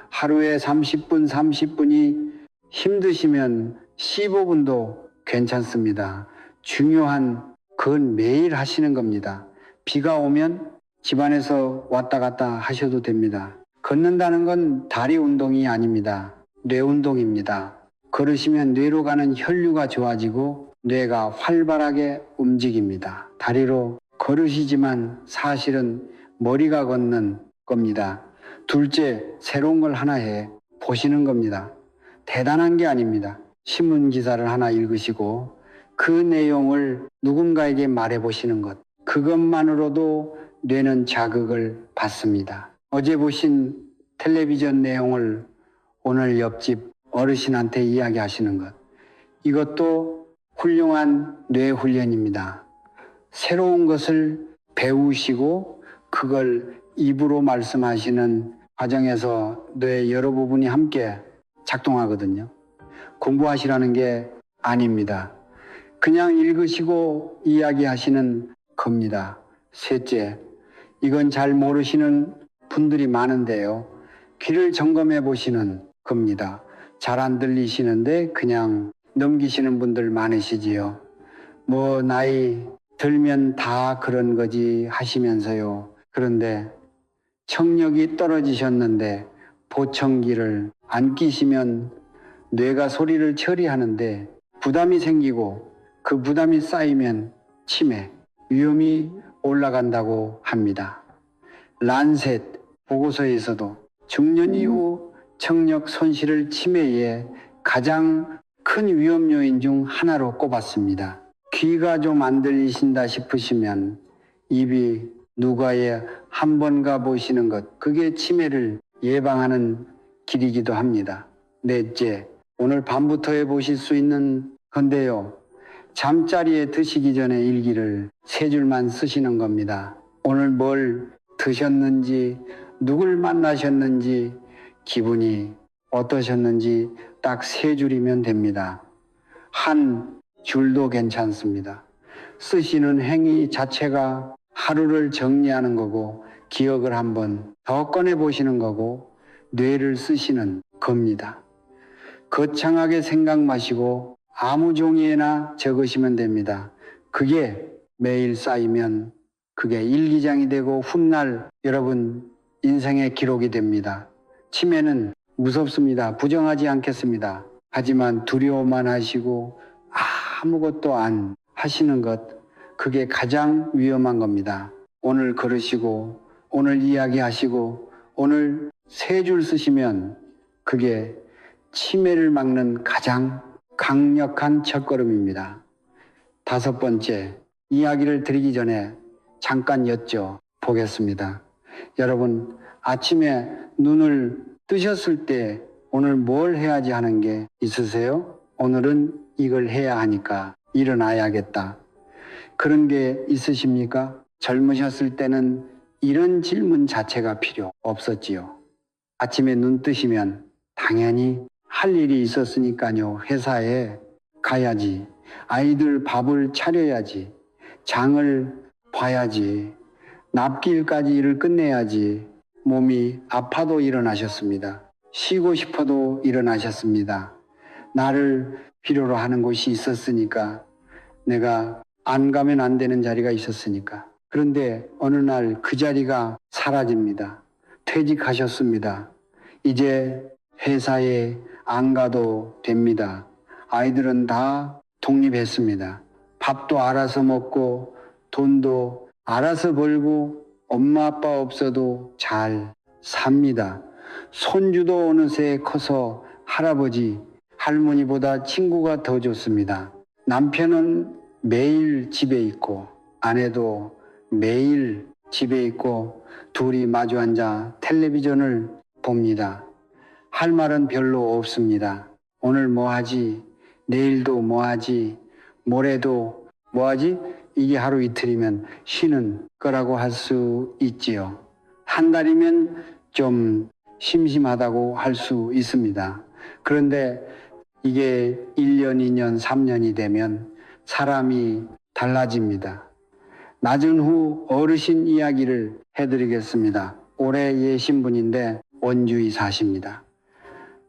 하루에 30분이 힘드시면 15분도 괜찮습니다. 중요한 건 매일 하시는 겁니다. 비가 오면 집안에서 왔다 갔다 하셔도 됩니다. 걷는다는 건 다리 운동이 아닙니다. 뇌 운동입니다. 걸으시면 뇌로 가는 혈류가 좋아지고 뇌가 활발하게 움직입니다. 다리로 걸으시지만 사실은 머리가 걷는 겁니다. 둘째, 새로운 걸 하나 해 보시는 겁니다. 대단한 게 아닙니다. 신문 기사를 하나 읽으시고 그 내용을 누군가에게 말해 보시는 것, 그것만으로도 뇌는 자극을 받습니다. 어제 보신 텔레비전 내용을 오늘 옆집 어르신한테 이야기하시는 것, 이것도 훌륭한 뇌 훈련입니다. 새로운 것을 배우시고 그걸 입으로 말씀하시는 과정에서 뇌 여러 부분이 함께 작동하거든요. 공부하시라는 게 아닙니다. 그냥 읽으시고 이야기하시는 겁니다. 셋째, 이건 잘 모르시는 분들이 많은데요. 귀를 점검해 보시는 겁니다. 잘 안 들리시는데 그냥 넘기시는 분들 많으시지요. 뭐 나이 들면 다 그런 거지 하시면서요. 그런데 청력이 떨어지셨는데 보청기를 안 끼시면 뇌가 소리를 처리하는데 부담이 생기고 그 부담이 쌓이면 치매, 위험이 올라간다고 합니다. 란셋 보고서에서도 중년 이후 청력 손실을 치매의 가장 큰 위험 요인 중 하나로 꼽았습니다. 귀가 좀 안 들리신다 싶으시면 입이 누가에 한 번 가보시는 것, 그게 치매를 예방하는 길이기도 합니다. 넷째, 오늘 밤부터 해보실 수 있는 건데요. 잠자리에 드시기 전에 일기를 3줄만 쓰시는 겁니다. 오늘 뭘 드셨는지, 누굴 만나셨는지, 기분이 어떠셨는지 딱 3줄이면 됩니다. 한 줄도 괜찮습니다. 쓰시는 행위 자체가 하루를 정리하는 거고 기억을 한번 더 꺼내 보시는 거고 뇌를 쓰시는 겁니다. 거창하게 생각 마시고 아무 종이에나 적으시면 됩니다. 그게 매일 쌓이면 그게 일기장이 되고 훗날 여러분 인생의 기록이 됩니다. 치매는 무섭습니다. 부정하지 않겠습니다. 하지만 두려워만 하시고 아무것도 안 하시는 것, 그게 가장 위험한 겁니다. 오늘 걸으시고 오늘 이야기하시고 오늘 3줄 쓰시면 그게 치매를 막는 가장 강력한 첫걸음입니다. 5번째, 이야기를 드리기 전에 잠깐 여쭤보겠습니다. 여러분, 아침에 눈을 뜨셨을 때 오늘 뭘 해야지 하는 게 있으세요? 오늘은 이걸 해야 하니까 일어나야겠다. 그런 게 있으십니까? 젊으셨을 때는 이런 질문 자체가 필요 없었지요. 아침에 눈 뜨시면 당연히 할 일이 있었으니까요. 회사에 가야지. 아이들 밥을 차려야지. 장을 봐야지. 납기일까지 일을 끝내야지. 몸이 아파도 일어나셨습니다. 쉬고 싶어도 일어나셨습니다. 나를 필요로 하는 곳이 있었으니까, 내가 안 가면 안 되는 자리가 있었으니까. 그런데 어느 날 그 자리가 사라집니다. 퇴직하셨습니다. 이제 회사에 안 가도 됩니다. 아이들은 다 독립했습니다. 밥도 알아서 먹고 돈도 알아서 벌고 엄마 아빠 없어도 잘 삽니다. 손주도 어느새 커서 할아버지, 할머니보다 친구가 더 좋습니다. 남편은 매일 집에 있고 아내도 매일 집에 있고 둘이 마주 앉아 텔레비전을 봅니다. 할 말은 별로 없습니다. 오늘 뭐 하지? 내일도 뭐 하지? 모레도 뭐 하지? 이게 하루 이틀이면 쉬는 거라고 할 수 있지요. 한 달이면 좀 심심하다고 할 수 있습니다. 그런데 이게 1년, 2년, 3년이 되면 사람이 달라집니다. 낮은 후 어르신 이야기를 해드리겠습니다. 올해 예신분인데 원주에 사십니다.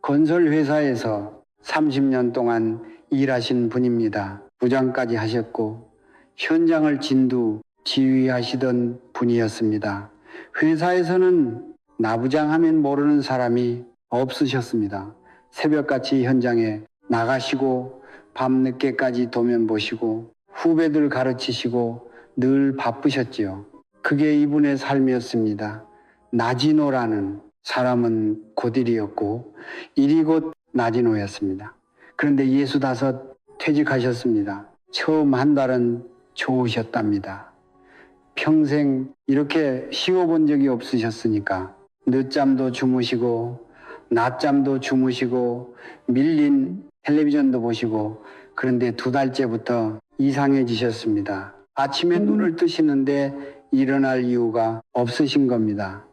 건설회사에서 30년 동안 일하신 분입니다. 부장까지 하셨고 현장을 진두 지휘하시던 분이었습니다. 회사에서는 나부장 하면 모르는 사람이 없으셨습니다. 새벽같이 현장에 나가시고 밤늦게까지 도면 보시고 후배들 가르치시고 늘 바쁘셨지요. 그게 이분의 삶이었습니다. 나진호라는 사람은 곧일이었고 일이 곧 나진호였습니다. 그런데 65 퇴직하셨습니다. 처음 한 달은 좋으셨답니다. 평생 이렇게 쉬어본 적이 없으셨으니까 늦잠도 주무시고 낮잠도 주무시고 밀린 텔레비전도 보시고 그런데 2달째부터 이상해지셨습니다. 아침에 눈을 뜨시는데 일어날 이유가 없으신 겁니다.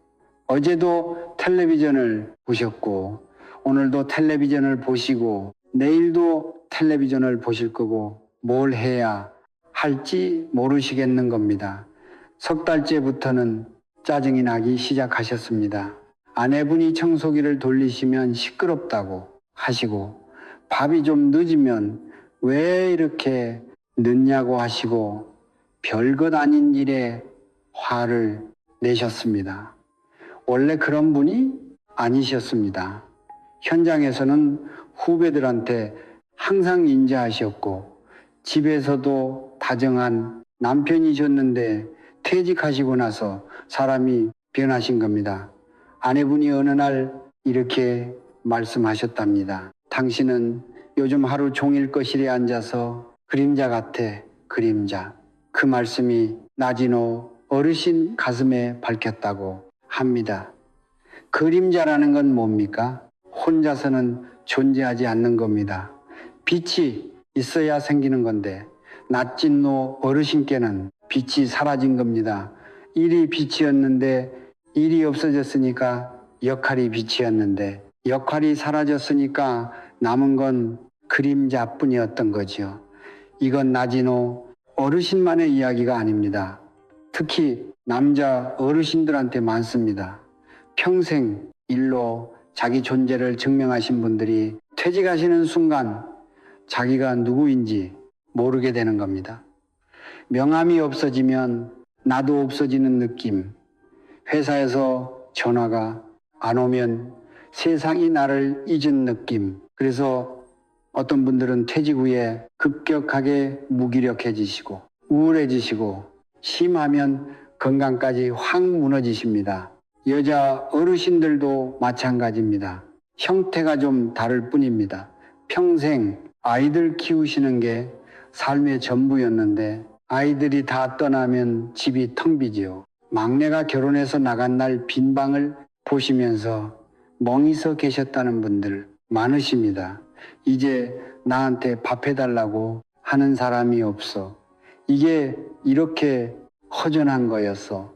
어제도 텔레비전을 보셨고 오늘도 텔레비전을 보시고 내일도 텔레비전을 보실 거고 뭘 해야 할지 모르시겠는 겁니다. 석 달째부터는 짜증이 나기 시작하셨습니다. 아내분이 청소기를 돌리시면 시끄럽다고 하시고 밥이 좀 늦으면 왜 이렇게 늦냐고 하시고 별것 아닌 일에 화를 내셨습니다. 원래 그런 분이 아니셨습니다. 현장에서는 후배들한테 항상 인자하셨고 집에서도 다정한 남편이셨는데 퇴직하시고 나서 사람이 변하신 겁니다. 아내분이 어느 날 이렇게 말씀하셨답니다. 당신은 요즘 하루 종일 거실에 앉아서 그림자 같아, 그림자. 그 말씀이 나진호 어르신 가슴에 밝혔다고 합니다. 그림자라는 건 뭡니까? 혼자서는 존재하지 않는 겁니다. 빛이 있어야 생기는 건데 나진호 어르신께는 빛이 사라진 겁니다. 일이 빛이었는데 일이 없어졌으니까 역할이 빛이었는데 역할이 사라졌으니까 남은 건 그림자뿐이었던 거지요. 이건 나진호 어르신만의 이야기가 아닙니다. 특히 남자 어르신들한테 많습니다. 평생 일로 자기 존재를 증명하신 분들이 퇴직하시는 순간 자기가 누구인지 모르게 되는 겁니다. 명함이 없어지면 나도 없어지는 느낌. 회사에서 전화가 안 오면 세상이 나를 잊은 느낌. 그래서 어떤 분들은 퇴직 후에 급격하게 무기력해지시고 우울해지시고 심하면 건강까지 확 무너지십니다. 여자 어르신들도 마찬가지입니다. 형태가 좀 다를 뿐입니다. 평생 아이들 키우시는 게 삶의 전부였는데 아이들이 다 떠나면 집이 텅 비지요. 막내가 결혼해서 나간 날 빈 방을 보시면서 멍이 서 계셨다는 분들 많으십니다. 이제 나한테 밥 해달라고 하는 사람이 없어. 이게 이렇게 허전한 거였어.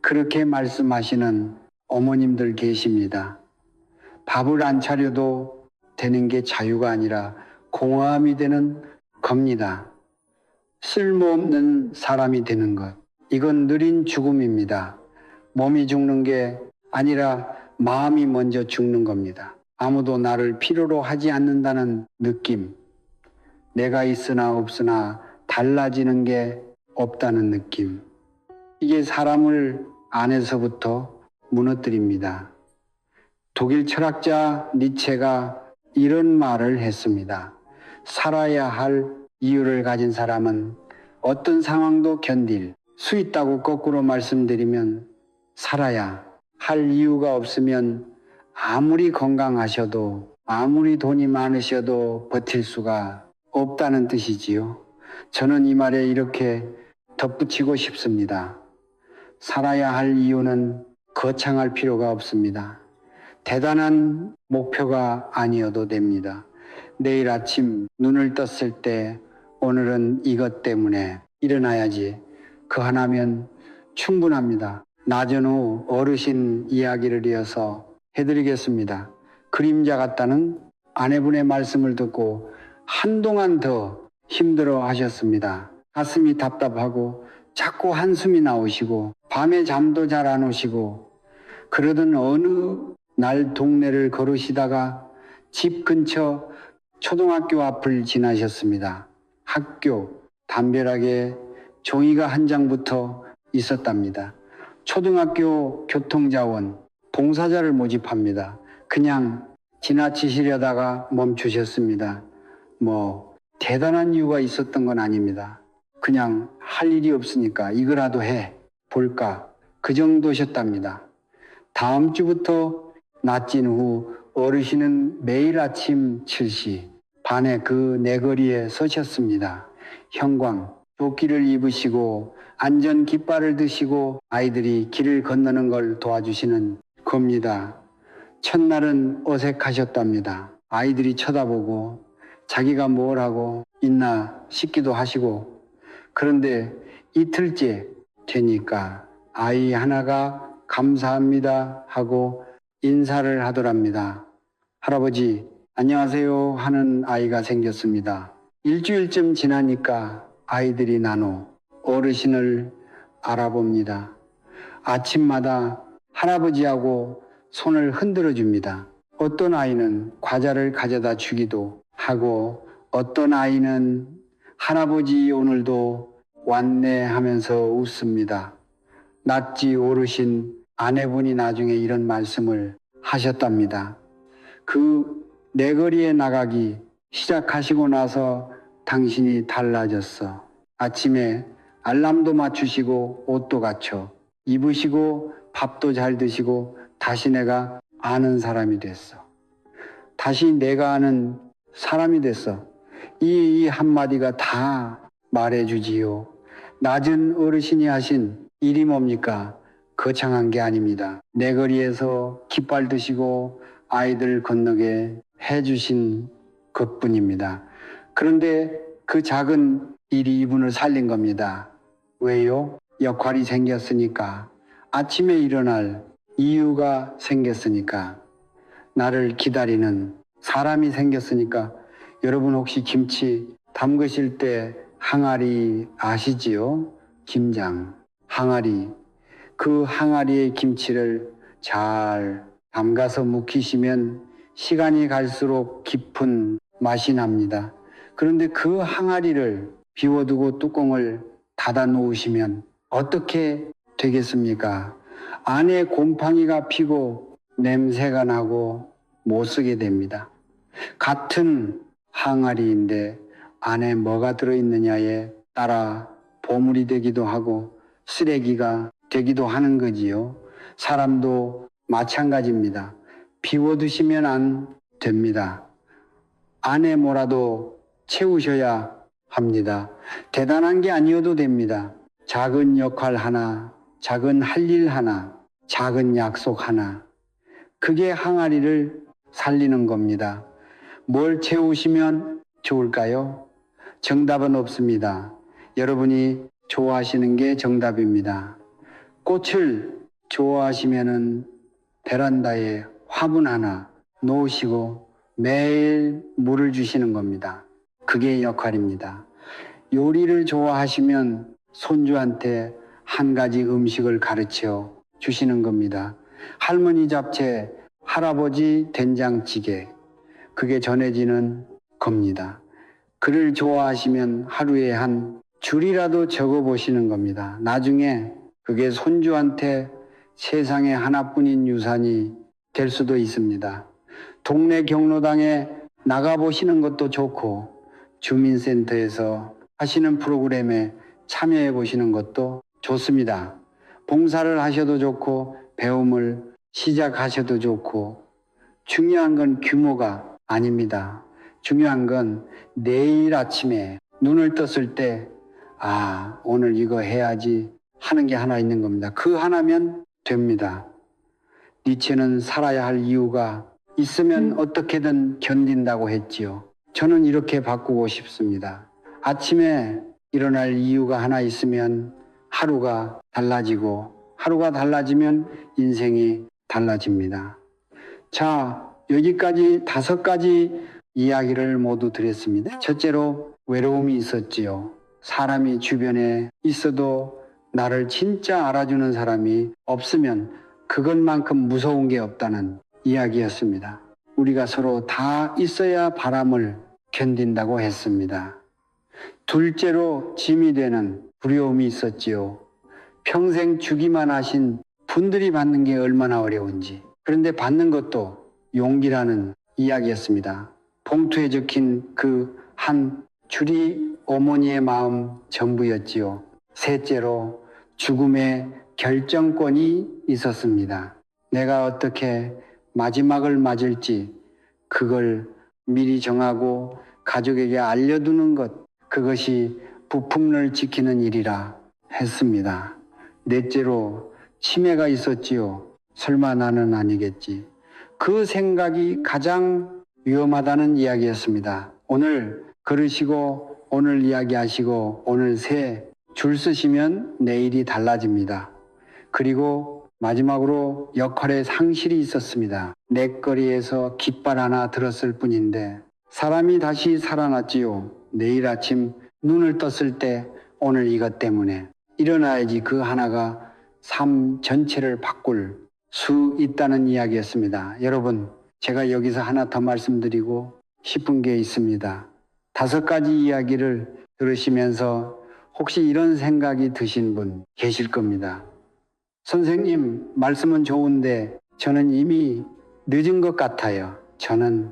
그렇게 말씀하시는 어머님들 계십니다. 밥을 안 차려도 되는 게 자유가 아니라 공허함이 되는 겁니다. 쓸모없는 사람이 되는 것. 이건 느린 죽음입니다. 몸이 죽는 게 아니라 마음이 먼저 죽는 겁니다. 아무도 나를 필요로 하지 않는다는 느낌. 내가 있으나 없으나 달라지는 게 없다는 느낌. 이게 사람을 안에서부터 무너뜨립니다. 독일 철학자 니체가 이런 말을 했습니다. 살아야 할 이유를 가진 사람은 어떤 상황도 견딜 수 있다고 거꾸로 말씀드리면 살아야 할 이유가 없으면 아무리 건강하셔도 아무리 돈이 많으셔도 버틸 수가 없다는 뜻이지요. 저는 이 말에 이렇게 덧붙이고 싶습니다. 살아야 할 이유는 거창할 필요가 없습니다. 대단한 목표가 아니어도 됩니다. 내일 아침 눈을 떴을 때 오늘은 이것 때문에 일어나야지. 그 하나면 충분합니다. 낮은 후 어르신 이야기를 이어서 해드리겠습니다. 그림자 같다는 아내분의 말씀을 듣고 한동안 더 힘들어 하셨습니다. 가슴이 답답하고 자꾸 한숨이 나오시고 밤에 잠도 잘 안 오시고 그러던 어느 날 동네를 걸으시다가 집 근처 초등학교 앞을 지나셨습니다. 학교 담벼락에 종이가 한 장 붙어 있었답니다. 초등학교 교통자원 봉사자를 모집합니다. 그냥 지나치시려다가 멈추셨습니다. 대단한 이유가 있었던 건 아닙니다. 그냥 할 일이 없으니까 이거라도 해 볼까 그 정도셨답니다. 다음 주부터 낮진 후 어르신은 매일 아침 7시 반에 그 내거리에 서셨습니다. 형광 조끼를 입으시고 안전 깃발을 드시고 아이들이 길을 건너는 걸 도와주시는 겁니다. 첫날은 어색하셨답니다. 아이들이 쳐다보고 자기가 뭘 하고 있나 싶기도 하시고 그런데 이틀째 되니까 아이 하나가 감사합니다 하고 인사를 하더랍니다. 할아버지 안녕하세요 하는 아이가 생겼습니다. 일주일쯤 지나니까 아이들이 나눠 어르신을 알아봅니다. 아침마다 할아버지하고 손을 흔들어 줍니다. 어떤 아이는 과자를 가져다 주기도 하고 어떤 아이는 할아버지 오늘도 왔네 하면서 웃습니다. 낫지 어르신 아내분이 나중에 이런 말씀을 하셨답니다. 그 내거리에 나가기 시작하시고 나서 당신이 달라졌어. 아침에 알람도 맞추시고 옷도 갖춰 입으시고 밥도 잘 드시고 다시 내가 아는 사람이 됐어. 다시 내가 아는 사람이 됐어. 이 한마디가 다 말해주지요. 낮은 어르신이 하신 일이 뭡니까? 거창한 게 아닙니다. 내거리에서 깃발 드시고 아이들 건너게 해주신 것뿐입니다. 그런데 그 작은 일이 이분을 살린 겁니다. 왜요? 역할이 생겼으니까. 아침에 일어날 이유가 생겼으니까. 나를 기다리는 사람이 생겼으니까. 여러분 혹시 김치 담그실 때 항아리 아시지요? 김장, 항아리. 그 항아리의 김치를 잘 담가서 묵히시면 시간이 갈수록 깊은 맛이 납니다. 그런데 그 항아리를 비워두고 뚜껑을 닫아 놓으시면 어떻게 되겠습니까? 안에 곰팡이가 피고 냄새가 나고 못 쓰게 됩니다. 같은 항아리인데 안에 뭐가 들어있느냐에 따라 보물이 되기도 하고 쓰레기가 되기도 하는 거지요. 사람도 마찬가지입니다. 비워두시면 안 됩니다. 안에 뭐라도 채우셔야 합니다. 대단한 게 아니어도 됩니다. 작은 역할 하나, 작은 할 일 하나, 작은 약속 하나. 그게 항아리를 살리는 겁니다. 뭘 채우시면 좋을까요? 정답은 없습니다. 여러분이 좋아하시는 게 정답입니다. 꽃을 좋아하시면은 베란다에 화분 하나 놓으시고 매일 물을 주시는 겁니다. 그게 역할입니다. 요리를 좋아하시면 손주한테 한 가지 음식을 가르쳐 주시는 겁니다. 할머니 잡채, 할아버지 된장찌개, 그게 전해지는 겁니다. 글을 좋아하시면 하루에 한 줄이라도 적어 보시는 겁니다. 나중에 그게 손주한테 세상에 하나뿐인 유산이 될 수도 있습니다. 동네 경로당에 나가보시는 것도 좋고 주민센터에서 하시는 프로그램에 참여해 보시는 것도 좋습니다. 봉사를 하셔도 좋고 배움을 시작하셔도 좋고 중요한 건 규모가 아닙니다. 중요한 건 내일 아침에 눈을 떴을 때 오늘 이거 해야지 하는 게 하나 있는 겁니다. 그 하나면 됩니다. 니체는 살아야 할 이유가 있으면 어떻게든 견딘다고 했지요. 저는 이렇게 바꾸고 싶습니다. 아침에 일어날 이유가 하나 있으면 하루가 달라지고 하루가 달라지면 인생이 달라집니다. 자, 여기까지 5가지 이야기를 모두 드렸습니다. 첫째로 외로움이 있었지요. 사람이 주변에 있어도 나를 진짜 알아주는 사람이 없으면 그것만큼 무서운 게 없다는 이야기였습니다. 우리가 서로 다 있어야 바람을 견딘다고 했습니다. 둘째로 짐이 되는 두려움이 있었지요. 평생 주기만 하신 분들이 받는 게 얼마나 어려운지. 그런데 받는 것도 용기라는 이야기였습니다. 봉투에 적힌 그 한 줄이 어머니의 마음 전부였지요. 셋째로 죽음의 결정권이 있었습니다. 내가 어떻게 마지막을 맞을지 그걸 미리 정하고 가족에게 알려두는 것, 그것이 부품을 지키는 일이라 했습니다. 넷째로 치매가 있었지요. 설마 나는 아니겠지. 그 생각이 가장 위험하다는 이야기였습니다. 오늘 걸으시고 오늘 이야기하시고 오늘 새 줄 서시면 내일이 달라집니다. 그리고 마지막으로 역할의 상실이 있었습니다. 냇거리에서 깃발 하나 들었을 뿐인데 사람이 다시 살아났지요. 내일 아침 눈을 떴을 때 오늘 이것 때문에 일어나야지 그 하나가 삶 전체를 바꿀 수 있다는 이야기였습니다. 여러분, 제가 여기서 하나 더 말씀드리고 싶은 게 있습니다. 5가지 이야기를 들으시면서 혹시 이런 생각이 드신 분 계실 겁니다. 선생님, 말씀은 좋은데 저는 이미 늦은 것 같아요. 저는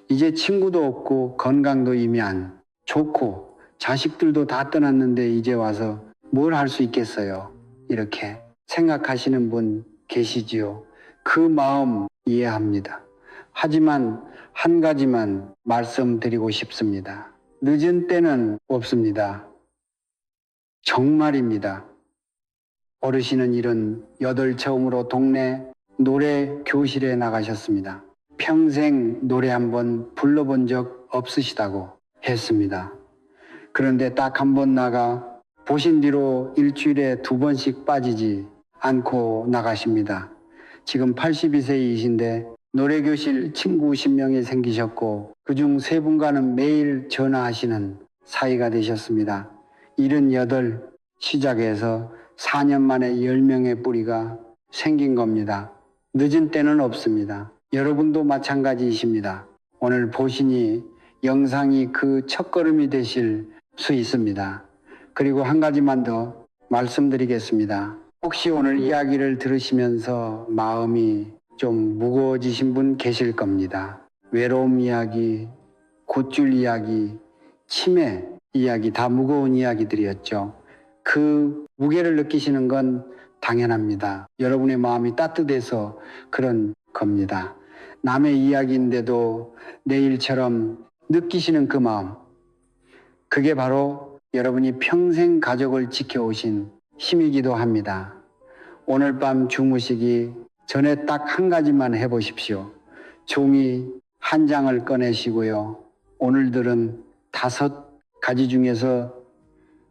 이제 친구도 없고 건강도 이미 안 좋고 자식들도 다 떠났는데 이제 와서 뭘 할 수 있겠어요. 이렇게 생각하시는 분 계시지요. 그 마음 이해합니다. 하지만 한 가지만 말씀드리고 싶습니다. 늦은 때는 없습니다. 정말입니다. 어르신은 78처음으로 동네 노래 교실에 나가셨습니다. 평생 노래 한번 불러본 적 없으시다고 했습니다. 그런데 딱 한 번 나가 보신 뒤로 일주일에 2번씩 빠지지 않고 나가십니다. 지금 82세이신데 노래교실 친구 10명이 생기셨고 그중 3분과는 매일 전화하시는 사이가 되셨습니다. 78 시작해서 4년 만에 10명의 뿌리가 생긴 겁니다. 늦은 때는 없습니다. 여러분도 마찬가지이십니다. 오늘 보시니 영상이 그 첫걸음이 되실 수 있습니다. 그리고 한 가지만 더 말씀드리겠습니다. 혹시 오늘 이야기를 들으시면서 마음이 좀 무거워지신 분 계실 겁니다. 외로움 이야기, 곧줄 이야기, 치매 이야기 다 무거운 이야기들이었죠. 그 무게를 느끼시는 건 당연합니다. 여러분의 마음이 따뜻해서 그런 겁니다. 남의 이야기인데도 내일처럼 느끼시는 그 마음, 그게 바로 여러분이 평생 가족을 지켜오신 힘이기도 합니다. 오늘 밤 주무시기 전에 딱 한 가지만 해보십시오. 종이 한 장을 꺼내시고요. 오늘들은 5가지 중에서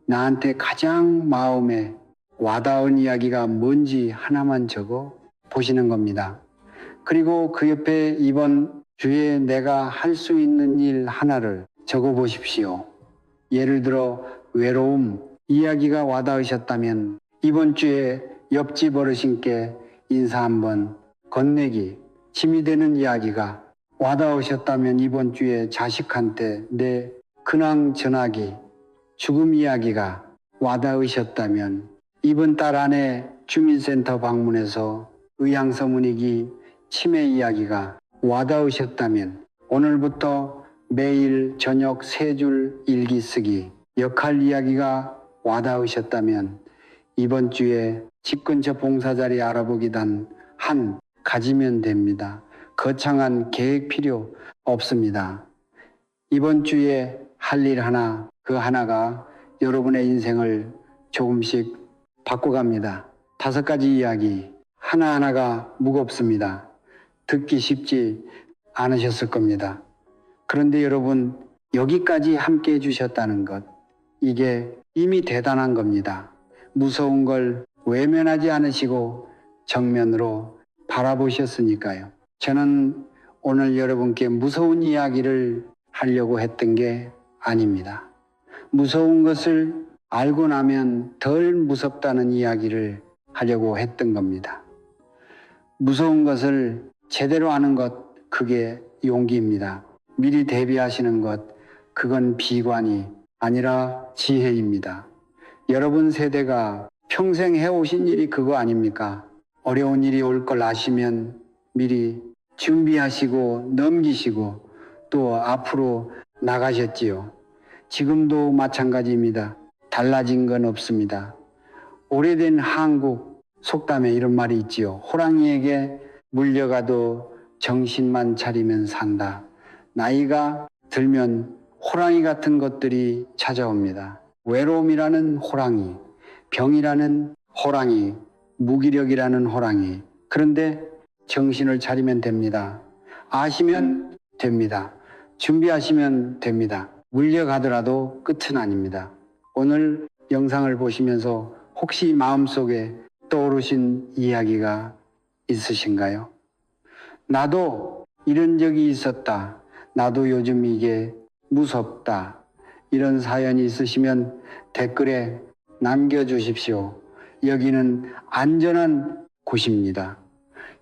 나한테 가장 마음에 와닿은 이야기가 뭔지 하나만 적어 보시는 겁니다. 그리고 그 옆에 이번 주에 내가 할 수 있는 일 하나를 적어 보십시오. 예를 들어 외로움 이야기가 와닿으셨다면 이번 주에 옆집 어르신께 인사 한번 건네기, 힘이 되는 이야기가 와닿으셨다면 이번 주에 자식한테 내 근황 전하기, 죽음 이야기가 와닿으셨다면 이번 달 안에 주민센터 방문해서 의향서문이기, 치매 이야기가 와닿으셨다면 오늘부터 매일 저녁 3줄 일기 쓰기, 역할 이야기가 와닿으셨다면 이번 주에 집 근처 봉사자리 알아보기 단 한 가지면 됩니다. 거창한 계획 필요 없습니다. 이번 주에 할 일 하나, 그 하나가 여러분의 인생을 조금씩 바꿔갑니다. 5가지 이야기, 하나하나가 무겁습니다. 듣기 쉽지 않으셨을 겁니다. 그런데 여러분, 여기까지 함께 해주셨다는 것, 이게 이미 대단한 겁니다. 무서운 걸 외면하지 않으시고 정면으로 바라보셨으니까요. 저는 오늘 여러분께 무서운 이야기를 하려고 했던 게 아닙니다. 무서운 것을 알고 나면 덜 무섭다는 이야기를 하려고 했던 겁니다. 무서운 것을 제대로 아는 것, 그게 용기입니다. 미리 대비하시는 것, 그건 비관이 아니라 지혜입니다. 여러분 세대가 평생 해오신 일이 그거 아닙니까? 어려운 일이 올 걸 아시면 미리 준비하시고 넘기시고 또 앞으로 나가셨지요. 지금도 마찬가지입니다. 달라진 건 없습니다. 오래된 한국 속담에 이런 말이 있지요. 호랑이에게 물려가도 정신만 차리면 산다. 나이가 들면 호랑이 같은 것들이 찾아옵니다. 외로움이라는 호랑이, 병이라는 호랑이, 무기력이라는 호랑이. 그런데 정신을 차리면 됩니다. 아시면 됩니다. 준비하시면 됩니다. 물려가더라도 끝은 아닙니다. 오늘 영상을 보시면서 혹시 마음속에 떠오르신 이야기가 있으신가요? 나도 이런 적이 있었다. 나도 요즘 이게 무섭다. 이런 사연이 있으시면 댓글에 남겨주십시오. 여기는 안전한 곳입니다.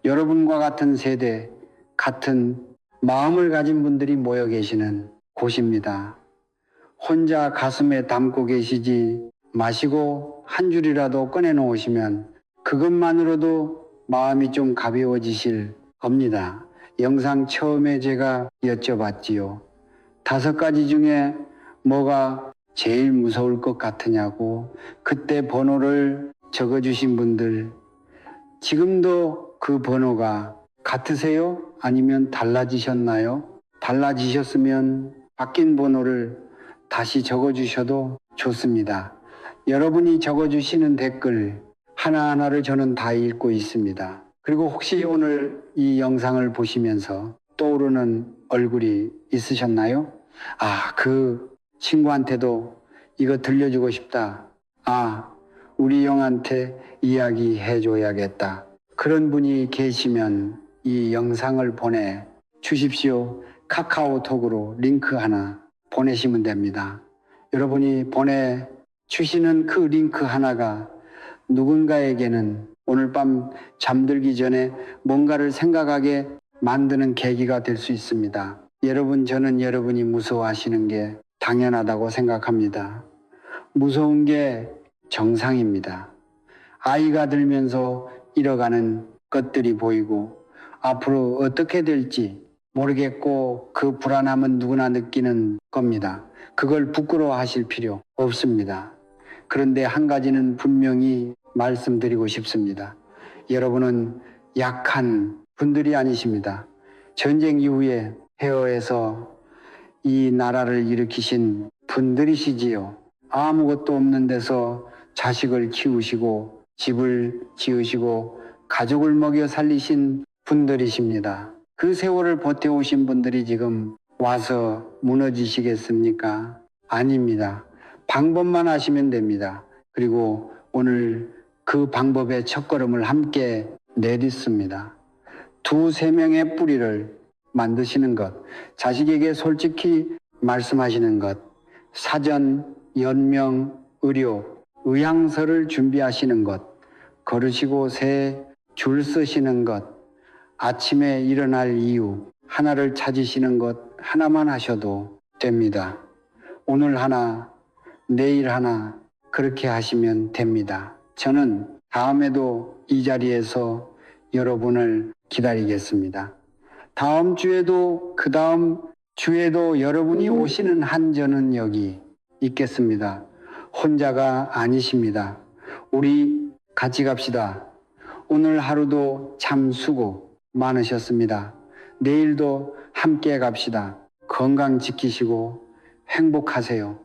여러분과 같은 세대, 같은 마음을 가진 분들이 모여 계시는 곳입니다. 혼자 가슴에 담고 계시지 마시고 한 줄이라도 꺼내 놓으시면 그것만으로도 마음이 좀 가벼워지실 겁니다. 영상 처음에 제가 여쭤봤지요. 5가지 중에 뭐가 제일 무서울 것 같으냐고. 그때 번호를 적어주신 분들, 지금도 그 번호가 같으세요? 아니면 달라지셨나요? 달라지셨으면 바뀐 번호를 다시 적어주셔도 좋습니다. 여러분이 적어주시는 댓글 하나하나를 저는 다 읽고 있습니다. 그리고 혹시 오늘 이 영상을 보시면서 떠오르는 얼굴이 있으셨나요? 아, 그 친구한테도 이거 들려주고 싶다. 아, 우리 영한테 이야기해줘야겠다. 그런 분이 계시면 이 영상을 보내 주십시오. 카카오톡으로 링크 하나 보내시면 됩니다. 여러분이 보내주시는 그 링크 하나가 누군가에게는 오늘 밤 잠들기 전에 뭔가를 생각하게 만드는 계기가 될 수 있습니다. 여러분, 저는 여러분이 무서워하시는 게 당연하다고 생각합니다. 무서운 게 정상입니다. 아이가 들면서 잃어가는 것들이 보이고 앞으로 어떻게 될지 모르겠고 그 불안함은 누구나 느끼는 겁니다. 그걸 부끄러워하실 필요 없습니다. 그런데 한 가지는 분명히 말씀드리고 싶습니다. 여러분은 약한 분들이 아니십니다. 전쟁 이후에 헤어에서 이 나라를 일으키신 분들이시지요. 아무것도 없는 데서 자식을 키우시고 집을 지으시고 가족을 먹여 살리신 분들이십니다. 그 세월을 버텨오신 분들이 지금 와서 무너지시겠습니까? 아닙니다. 방법만 하시면 됩니다. 그리고 오늘 그 방법의 첫걸음을 함께 내딛습니다. 2-3명의 뿌리를 만드시는 것, 자식에게 솔직히 말씀하시는 것, 사전, 연명, 의료, 의향서를 준비하시는 것, 걸으시고 새 줄 쓰시는 것, 아침에 일어날 이유 하나를 찾으시는 것 하나만 하셔도 됩니다. 오늘 하나, 내일 하나 그렇게 하시면 됩니다. 저는 다음에도 이 자리에서 여러분을 기다리겠습니다. 다음 주에도 그 다음 주에도 여러분이 오시는 한 저는 여기 있겠습니다. 혼자가 아니십니다. 우리 같이 갑시다. 오늘 하루도 참 수고 많으셨습니다. 내일도 함께 갑시다. 건강 지키시고 행복하세요.